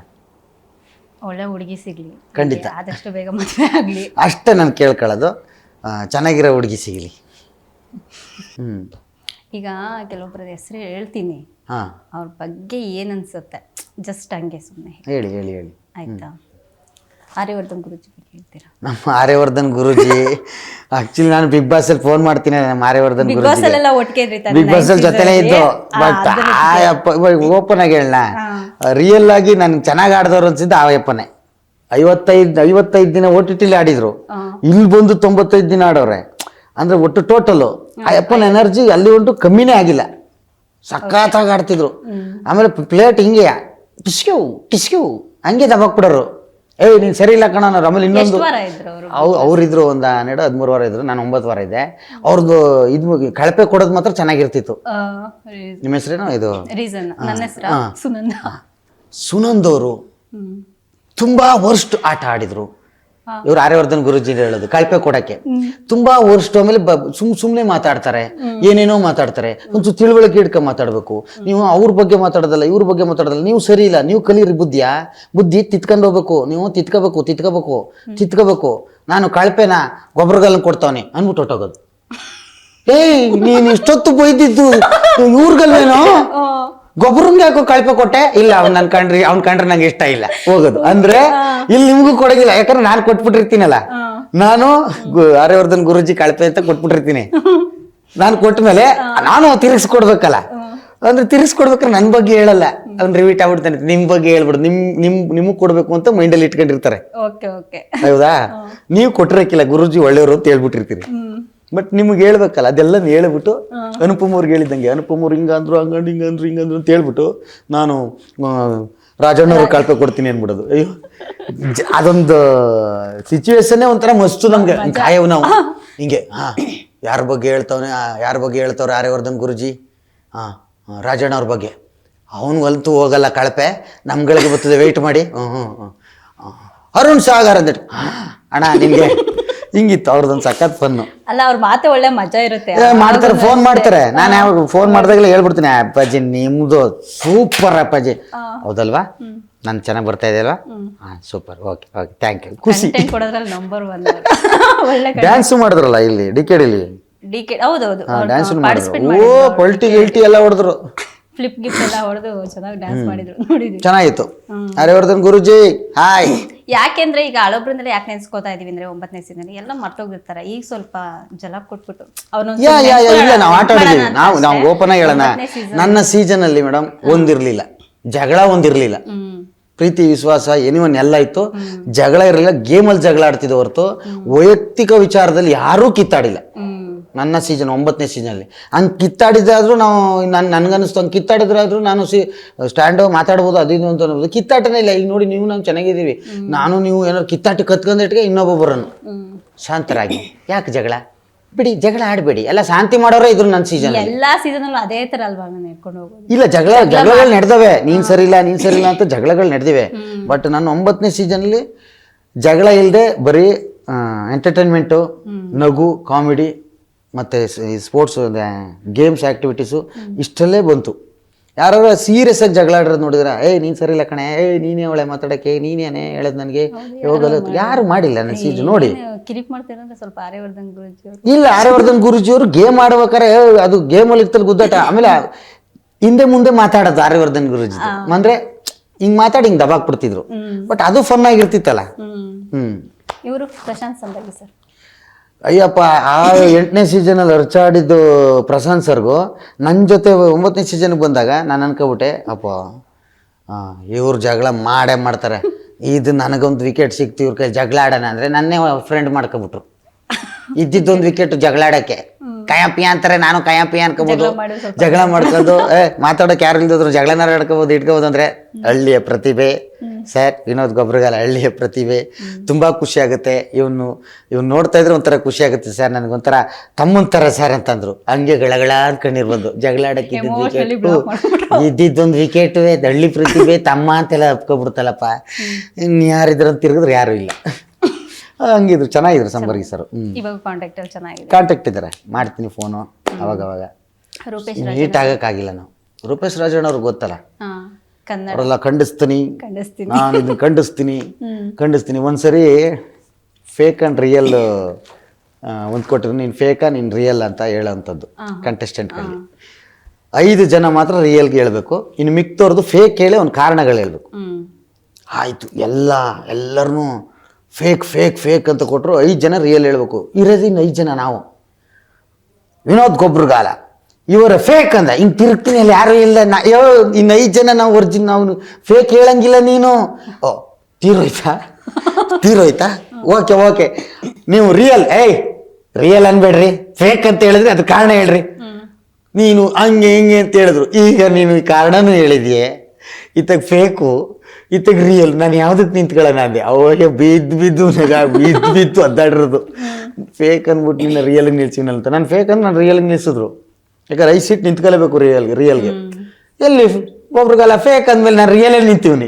ಒಳ್ಳೆ ಹುಡುಗಿ ಸಿಗಲಿ, ಖಂಡಿತ ಆದಷ್ಟು ಬೇಗ ಮದುವೆ ಆಗಲಿ, ಅಷ್ಟೇ ನಾನು ಕೇಳ್ಕೊಳ್ಳೋದು. ಚೆನ್ನಾಗಿರೋ ಹುಡುಗಿ ಸಿಗಲಿ. ಈಗ ಕೆಲವೊಬ್ಬರ ಹೆಸರು ಹೇಳ್ತೀನಿ, ಅವ್ರ ಬಗ್ಗೆ ಏನು ಅನ್ಸುತ್ತೆ ಜಸ್ಟ್ ಹಂಗೆ ಸುಮ್ಮನೆ ಹೇಳಿ. ಆಯ್ತಾ? ಆರ್ಯವರ್ಧನ್ ಗುರೂಜಿ ಬಗ್ಗೆ ಹೇಳ್ತೀರಾ? ನಮ್ಮ ಆರ್ಯವರ್ಧನ್ ಗುರೂಜಿ ಆಕ್ಚುಲಿ ನಾನು ಬಿಗ್ ಬಾಸ್ ಅಲ್ಲಿ ಫೋನ್ ಮಾಡ್ತೀನಿ. ನಮ್ಮ ಆರ್ಯವರ್ಧನ್ ಬಿಗ್ ಬಾಸ್ ಅಲ್ಲೆಲ್ಲ ಒಟ್ಟಿಗೆ ಬಿಗ್ ಬಾಸ್ ಅಲ್ಲಿ ಜೊತೆನೇ ಇದ್ದು. ಬಟ್ ಓಪನ್ ಆಗಿ ಹೇಳ, ರಿಯಲ್ ಆಗಿ ನನ್ಗೆ ಚೆನ್ನಾಗಿ ಆಡ್ದವ್ರು ಅನ್ಸಿದ್ದ ಆ ಅಪ್ಪನೇ. 55 ದಿನ OTT ಆಡಿದ್ರು, ಇಲ್ಲಿ ಬಂದು 95 ದಿನ ಆಡೋರೆ. ಅಂದ್ರೆ ಒಟ್ಟು ಟೋಟಲು ಆ ಅಪ್ಪನ ಎನರ್ಜಿ ಅಲ್ಲಿ ಉಂಟು, ಕಮ್ಮಿನೇ ಆಗಿಲ್ಲ, ಸಖತ್ತಾಗಿ ಆಡ್ತಿದ್ರು. ಆಮೇಲೆ ಪ್ಲೇಟ್ ಹಿಂಗೆ ಟಿಸ್ಕ್ಯೂ ಹಂಗೆ ದಬಾಕ್ಬಿಡೋರು. ನೀನ್ ಸರಿ ಇಲ್ಲ ಕಣ. ಆಮೇಲೆ ಇನ್ನೊಂದು ಅವ್ರಿದ್ರು ಒಂದು 12-13 ವಾರ ಇದ್ರು, ನಾನು 9 ವಾರ ಇದ್ದೆ. ಅವ್ರದ್ದು ಇದು ಕಳಪೆ ಕೊಡೋದು ಮಾತ್ರ ಚೆನ್ನಾಗಿರ್ತಿತ್ತು. ನಿಮ್ಮ ಹೆಸರೇನೋ? ಇದು ಸುನಂದ್ ಅವರು ತುಂಬಾ ವರ್ಸ್ಟ್ ಆಟ ಆಡಿದ್ರು. ಇವ್ರು ಆರ್ಯವರ್ಧನ್ ಗುರೂಜಿ ಹೇಳೋದು ಕಳಪೆ ಕೊಡಕ್ಕೆ ತುಂಬಾ ವರ್ಸ್ಟ್. ಆಮೇಲೆ ಸುಮ್ನೆ ಮಾತಾಡ್ತಾರೆ, ಏನೇನೋ ಮಾತಾಡ್ತಾರೆ. ಒಂದು ತಿಳುವಳಿಕೆ ಇಟ್ಕೊಂಡು ಮಾತಾಡ್ಬೇಕು. ನೀವು ಅವ್ರ ಬಗ್ಗೆ ಮಾತಾಡೋದಲ್ಲ, ಇವ್ರ ಬಗ್ಗೆ ಮಾತಾಡೋದಲ್ಲ. ನೀವು ಸರಿ ಇಲ್ಲ, ನೀವು ಕಲೀರಿ ಬುದ್ಧಿ ತಿತ್ಕೊಂಡು ಹೋಗ್ಬೇಕು. ನೀವು ತಿತ್ಕೋಬೇಕು. ನಾನು ಕಳಪೆನ ಗೊಬ್ಬರಗಲ್ಲ ಕೊಡ್ತಾವನೆ ಅನ್ಬಿಟ್ಟು ಹೊಟ್ಟೋಗೋದು. ನೀನ್ ಇಷ್ಟೊತ್ತು ಬೈದಿದ್ದು ಇವ್ರಿಗಲ್ವೇನೋ, ಗೊಬ್ಬರಂಗೆ ಯಾಕೋ ಕಳಪೆ ಕೊಟ್ಟೆ? ಇಲ್ಲ, ಅವ್ನ್ ಕಂಡ್ರೆ ನಂಗೆ ಇಷ್ಟ ಇಲ್ಲ, ಹೋಗೋದು. ಅಂದ್ರೆ ಇಲ್ಲಿ ನಿಮ್ಗೂ ಕೊಡೋಗಿಲ್ಲ, ಯಾಕಂದ್ರೆ ನಾನು ಕೊಟ್ಬಿಟ್ಟಿರ್ತೀನಲ್ಲ. ನಾನು ಆರ್ಯವರ್ಧನ್ ಗುರೂಜಿ ಕಳಪೆ ಅಂತ ಕೊಟ್ಬಿಟ್ಟಿರ್ತೀನಿ. ನಾನು ಕೊಟ್ಮೇಲೆ ನಾನು ತಿರ್ಗಿಸ್ಕೊಡ್ಬೇಕಲ್ಲ. ಅಂದ್ರೆ ತಿರ್ಗಿಸ್ಕೊಡ್ಬೇಕಾದ್ರೆ ನನ್ನ ಬಗ್ಗೆ ಹೇಳಲ್ಲ, ಅವ್ನು ರಿವೀಟ್ ಆಗ್ಬಿಡ್ತಾನೆ. ನಿಮ್ ಬಗ್ಗೆ ಹೇಳ್ಬಿಡು, ನಿಮಗ್ ಕೊಡ್ಬೇಕು ಅಂತ ಮೈಂಡಲ್ಲಿ ಇಟ್ಕೊಂಡಿರ್ತಾರೆ. ಹೌದಾ? ನೀವು ಕೊಟ್ಟಿರಕ್ಕಿಲ್ಲ, ಗುರೂಜಿ ಒಳ್ಳೆಯವರು ಅಂತ ಹೇಳ್ಬಿಟ್ಟಿರ್ತೀರಿ. ಬಟ್ ನಿಮ್ಗೆ ಹೇಳ್ಬೇಕಲ್ಲ, ಅದೆಲ್ಲ ಹೇಳ್ಬಿಟ್ಟು ಅನುಪಮ್ ಅವ್ರಿಗೆ ಹೇಳಿದಂಗೆ, ಅನುಪಮ್ ಅವ್ರು ಹಿಂಗಂದ್ರು ಹಿಂಗಂದ್ರು ಅಂತ ಹೇಳ್ಬಿಟ್ಟು ನಾನು ರಾಜಣ್ಣವ್ರಿಗೆ ಕಳಪೆ ಕೊಡ್ತೀನಿ ಅನ್ಬಿಡೋದು. ಅಯ್ಯೋ, ಅದೊಂದು ಸಿಚುವೇಶನ್ನೇ ಒಂಥರ ಮಸ್ತು ನಮ್ಗೆ. ಕಾಯವ್ ನಾವು ಹಿಂಗೆ ಯಾರ ಬಗ್ಗೆ ಹೇಳ್ತವ್ರೆ ಆರ್ಯವರ್ಧನ್ ಗುರೂಜಿ, ಹಾಂ ರಾಜಣ್ಣ ಅವ್ರ ಬಗ್ಗೆ ಅವನಿಗಂತೂ ಹೋಗಲ್ಲ ಕಳಪೆ, ನಮ್ಗಳಿಗೆ ಬರ್ತದೆ ವೆಯ್ಟ್ ಮಾಡಿ. ಅರುಣ್ ಸಾಗರ್ ಅಂದ್ಬಿಟ್ಟು ಅಣ್ಣ ನಿಮಗೆ ಹಿಂಗಿತ್ತು ಅವ್ರದ್ದೊಂದು ಸಖತ್ ಫನ್ನು. ಅಲ್ಲ ಅವ್ರ ಮಾತು ಒಳ್ಳೆ ಮಜಾ ಇರುತ್ತೆ. ಮಾಡ್ತಾರೆ, ಫೋನ್ ಮಾಡ್ತಾರೆ. ನಾನು ಯಾವಾಗ ಫೋನ್ ಮಾಡಿದಾಗಲೇ ಹೇಳ್ಬಿಡ್ತೀನಿ, ಅಪ್ಪಾಜಿ ನಿಮ್ದು ಸೂಪರ್ ಅಪ್ಪಾಜಿ. ಹೌದಲ್ವಾ, ನಾನು ಚೆನ್ನಾಗಿ ಬರ್ತಾ ಇದೆ ಅಲ್ವಾ? ಹಾಂ super, okay okay thank you. ಖುಷಿ. ಕೊಡೋದ್ರಲ್ಲಿ ನಂಬರ್ 1 ಒಳ್ಳೆ ಡ್ಯಾನ್ಸು ಮಾಡಿದ್ರಲ್ಲ ಇಲ್ಲಿ ಡಿಕೆಡಿಲಿ. ಹೌದೌದು ಡ್ಯಾನ್ಸ್ ಮಾಡಿದ್ರು. ಓ ಪಲ್ಟಿ ಗಿಲ್ಟಿ ಎಲ್ಲ ಹೊಡೆದ್ರು, ಫ್ಲಿಪ್ ಗಿಫ್ಟ್ ಎಲ್ಲ ಹೊಡೆದು ಚೆನ್ನಾಗಿ ಡ್ಯಾನ್ಸ್ ಮಾಡಿದ್ರು, ನೋಡಿದ್ವಿ. ಚೆನ್ನಾಗಿತ್ತು. ಹರಿವರ್ಧನ್ ಗುರುಜಿ ಹಾಯ್. ಯಾಕೆಂದ್ರೆ ಈಗ ಹಳಬ್ರಿಂದಲೇ ಯಾಕೆ ನೆನ್ಸ್ಕೋತಾ ಇದೀವಿ ಅಂದ್ರೆ 9ನೇ ಸೀಸನ್ ಎಲ್ಲ ಮರ್ತೋಗಿರ್ತಾರೆ. ಈಗ ಸ್ವಲ್ಪ ಜಲ ಕೊಟ್ಬಿಟ್ಟು ಇಲ್ಲ ನಾವು ಆಟ ಆಡಿದೀವಿ. ನಾವು ಓಪನ್ ಆಗಿ ಹೇಳೋಣ, ನನ್ನ ಸೀಸನ್ ಅಲ್ಲಿ ಮೇಡಮ್ ಒಂದಿರ್ಲಿಲ್ಲ, ಜಗಳ ಒಂದಿರ್ಲಿಲ್ಲ, ಪ್ರೀತಿ ವಿಶ್ವಾಸ ಎನಿವನ್ ಎಲ್ಲ ಇತ್ತು. ಜಗಳ ಇರಲಿಲ್ಲ, ಗೇಮಲ್ಲಿ ಜಗಳ ಆಡ್ತಿದ್ದೆ ಹೊರತು ವೈಯಕ್ತಿಕ ವಿಚಾರದಲ್ಲಿ ಯಾರೂ ಕಿತ್ತಾಡಿಲ್ಲ. ನನ್ನ ಸೀಸನ್ 9ನೇ ಸೀಸನಲ್ಲಿ ಹಂಗೆ ಕಿತ್ತಾಡಿದ್ರಾದ್ರೂ ನಾವು ನನ್ಗನ್ನಿಸ್ತು ಹಂಗೆ ಕಿತ್ತಾಡಿದ್ರಾದ್ರೂ ನಾನು ಸ್ಟ್ಯಾಂಡ್ ಮಾತಾಡ್ಬೋದು ಅದು ಇದು ಅಂತ ಅನ್ನೋದು. ಕಿತ್ತಾಟನೇ ಇಲ್ಲ. ಈಗ ನೋಡಿ ನೀವು ನಾವು ಚೆನ್ನಾಗಿದ್ದೀವಿ, ನಾನು ನೀವು ಏನಾದ್ರು ಕಿತ್ತಾಟ ಕತ್ಕೊಂಡಿಟ್ಗೆ ಇನ್ನೊಬ್ಬ ಬರೋನು ಶಾಂತರಾಗಿ. ಯಾಕೆ ಜಗಳ ಬಿಡಿ, ಜಗಳ ಆಡಬೇಡಿ, ಎಲ್ಲ ಶಾಂತಿ ಮಾಡೋರೇ ಇದ್ರು ನನ್ನ ಸೀಸನ್. ಎಲ್ಲಾ ಸೀಸನ್ ಅದೇ ತರ ಅಲ್ವಾ ನೆಡ್ಕೊಂಡು ಹೋಗೋದು. ಇಲ್ಲ ಜಗಳಗಳು ನಡೆದವೆ, ನೀನ್ ಸರಿ ಇಲ್ಲ ಅಂತ ಜಗಳಗಳು ನಡೆದಿವೆ. ಬಟ್ ನಾನು 9ನೇ ಸೀಸನಲ್ಲಿ ಜಗಳ ಇಲ್ಲದೆ ಬರೀ ಎಂಟರ್ಟೈನ್ಮೆಂಟು, ನಗು, ಕಾಮಿಡಿ ಮತ್ತು ಸ್ಪೋರ್ಟ್ಸ್ ಗೇಮ್ಸ್ ಆ್ಯಕ್ಟಿವಿಟೀಸು ಇಷ್ಟಲ್ಲೇ ಬಂತು. ಯಾರು ಸೀರಿಯಸ್ ಆಗಿ ಜಗಳ ಆಡಿರೋದು ನೋಡಿದ್ರೆ ನೀನು ಸರಿ ಇಲ್ಲ ಕಣೆ, ನೀನೇ ಅವಳೆ ಮಾತಾಡೋಕ್ಕೆ ನೀನೇನೆ ಹೇಳೋದು ನನಗೆ ಹೋಗಲ್ಲ, ಯಾರು ಮಾಡಿಲ್ಲ ನನ್ನ ಸೀಸನ್ ನೋಡಿ. ಕಿರಿಕ್ ಮಾಡ್ತೀರಂದ್ರೆ ಸ್ವಲ್ಪ ಆರ್ಯವರ್ಧನ್ ಗುರೂಜಿ ಇಲ್ಲ, ಆರ್ಯವರ್ಧನ್ ಗುರೂಜಿಯವರು ಗೇಮ್ ಆಡ್ಬೇಕಾರೆ ಅದು ಗೇಮಲ್ಲಿ ಇರ್ತಲ್ಲಿ ಗುದ್ದಾಟ. ಆಮೇಲೆ ಹಿಂದೆ ಮುಂದೆ ಮಾತಾಡೋದು ಆರ್ಯವರ್ಧನ್ ಗುರೂಜಿ ಅಂದ್ರೆ ಹಿಂಗ್ ಮಾತಾಡಿ ಹಿಂಗ್ ದಬಾಕ್ ಬಿಡ್ತಿದ್ರು. ಬಟ್ ಅದು ಫನ್ ಆಗಿರ್ತಿತ್ತಲ್ಲ. ಇವರು ಪ್ರಶಾಂತ್ ಸಂದಗಿ ಸರ್, ಅಯ್ಯಪ್ಪ ಆ 8ನೇ ಸೀಸನಲ್ಲಿ ಅರ್ಚಾಡಿದ್ದು ಪ್ರಶಾಂತ್ ಸರ್ಗೂ ನನ್ನ ಜೊತೆ 9ನೇ ಸೀಸನ್ಗೆ ಬಂದಾಗ ನಾನು ಅನ್ಕೊಬಿಟ್ಟೆ, ಅಪ್ಪ ಇವ್ರು ಜಗಳ ಮಾಡೇ ಮಾಡ್ತಾರೆ, ಇದು ನನಗೊಂದು ವಿಕೆಟ್ ಸಿಕ್ತು ಇವ್ರ ಕೈ ಜಗಳ ಆಡೋಣ ಅಂದರೆ ನನ್ನೇ ಫ್ರೆಂಡ್ ಮಾಡ್ಕೊಬಿಟ್ರು. ಇದ್ದಿದ್ದೊಂದು ವಿಕೆಟ್ ಜಗಳ ಆಡೋಕ್ಕೆ ಕಯಪಿಯ ಅಂತಾರೆ, ನಾನು ಕಯಪಿಯ ಅನ್ಕೋಬೋದು. ಜಗಳ ಮಾಡ್ಕೊಂಡು ಮಾತಾಡೋಕೆ ಯಾರು ಇಲ್ದಿದ್ರು ಜಗಳನಾರ ಆಡ್ಕೋಬೋದು ಇಟ್ಕೋಬೋದು. ಅಂದರೆ ಹಳ್ಳಿಯ ಪ್ರತಿಭೆ ಸರ್, ವಿನೋದ್ ಗೊಬ್ಬರಗಾಲ ಹಳ್ಳಿಯ ಪ್ರತಿಭೆ. ತುಂಬ ಖುಷಿ ಆಗುತ್ತೆ. ಇವನು ನೋಡ್ತಾ ಇದ್ರೆ ಒಂಥರ ಖುಷಿ ಆಗುತ್ತೆ ಸರ್, ನನಗೊಂಥರ ತಮ್ಮನ ಥರ ಸರ್ ಅಂತಂದ್ರು. ಹಂಗೆ ಗಳಗಳ ಅನ್ಕೊಂಡಿರ್ ಬಂದು ಜಗಳ ಆಡಕ್ಕೆ ಇದ್ದಿದ್ದೊಂದು ವಿಕೆಟು ಹಳ್ಳಿ ಪ್ರತಿಭೆ ತಮ್ಮ ಅಂತೆಲ್ಲ ಒಪ್ಕೊಬಿಡ್ತಲ್ಲಪ್ಪ. ಇನ್ನು ಯಾರಿದ್ರು ಅಂತ ತಿರುಗಿದ್ರೆ ಯಾರು ಇಲ್ಲ. ಹಂಗಿದ್ರು ಚೆನ್ನಾಗಿದ್ರು ಸಂಬರ್ಗಿ ಸರ್. ಕಾಂಟ್ಯಾಕ್ಟ್ ಇದ್ದಾರೆ, ಮಾಡ್ತೀನಿ ಫೋನು ಅವಾಗ. ಮೀಟ್ ಆಗಕ್ಕಾಗಿಲ್ಲ ನಾವು. ರೂಪೇಶ್ ರಾಜಣ್ಣ ಅವ್ರಿಗೆ ಗೊತ್ತಲ್ಲ, ಅವರೆಲ್ಲ ಖಂಡಿಸ್ತೀನಿ, ನಾನು ಇದನ್ನ ಖಂಡಿಸ್ತೀನಿ. ಒಂದ್ಸರಿ ಫೇಕ್ ಅಂಡ್ ರಿಯಲ್ ಒಂದು ಕೊಟ್ಟರು, ನೀನು ಫೇಕಾ ನೀನು ರಿಯಲ್ ಅಂತ ಹೇಳೋವಂಥದ್ದು ಕಂಟೆಸ್ಟೆಂಟ್ಗಳಲ್ಲಿ 5 ಜನ ಮಾತ್ರ ರಿಯಲ್ಗೆ ಹೇಳ್ಬೇಕು, ಇನ್ನು ಮಿಕ್ತವ್ರದ್ದು ಫೇಕ್ ಹೇಳಿ ಒಂದು ಕಾರಣಗಳು ಹೇಳ್ಬೇಕು. ಆಯಿತು, ಎಲ್ಲರನ್ನೂ ಫೇಕ್ ಅಂತ ಕೊಟ್ಟರು. 5 ಜನ ರಿಯಲ್ ಹೇಳ್ಬೇಕು. ಇರೋದು ಇನ್ನು 5 ಜನ ನಾವು. ವಿನೋದ್ ಗೊಬ್ಬರಗಾಲ ಇವರ ಫೇಕ್ ಅಂದ, ಹಿಂಗೆ ತಿರುಗ್ತೀನಿ ಅಲ್ಲಿ ಯಾರು ಇಲ್ಲ. ಇನ್ನು 5 ಜನ ನಾವು ನಾವು ಫೇಕ್ ಹೇಳಂಗಿಲ್ಲ ನೀನು. ಓ ತೀರೋಯ್ತಾ ಓಕೆ ನೀವು ರಿಯಲ್ ಅನ್ಬೇಡ್ರಿ, ಫೇಕ್ ಅಂತ ಹೇಳಿದ್ರೆ ಅದು ಕಾರಣ ಹೇಳ್ರಿ. ನೀನು ಹಂಗೆ ಹಿಂಗೆ ಅಂತ ಹೇಳಿದ್ರು. ಈಗ ನೀನು ಈ ಕಾರಣನೂ ಹೇಳಿದ್ಯೆ, ಇತ್ತಾಗ ಫೇಕು ಇತ್ತಾಗ ರಿಯಲ್, ನಾನು ಯಾವುದಕ್ಕೆ ನಿಂತ್ಕೊಳ್ಳೋಣ ಅಂದೆ. ಅವಾಗ ಬಿದ್ದು ಅದ್ದಾಡಿರೋದು. ಫೇಕ್ ಅಂದ್ಬಿಟ್ಟು ನಿನ್ನ ರಿಯಲ್ಗೆ ನಿಲ್ಸಿನಂತ. ನಾನು ಫೇಕ್ ಅಂದ್ರೆ ನಾನು ರಿಯಲ್ಗೆ ನಿಲ್ಸಿದ್ರು. ಯಾಕಂದ್ರೆ 5 ಸೀಟ್ ನಿಂತ್ಕೊಳ್ಳೇಬೇಕು ರಿಯಲ್ಗೆ. ಎಲ್ಲಿ ಒಬ್ರಿಗೆಲ್ಲ ಫೇಕ್ ಅಂದ್ಮೇಲೆ ನಾನು ರಿಯಲಲ್ಲಿ ನಿಂತೀವ್ನಿ.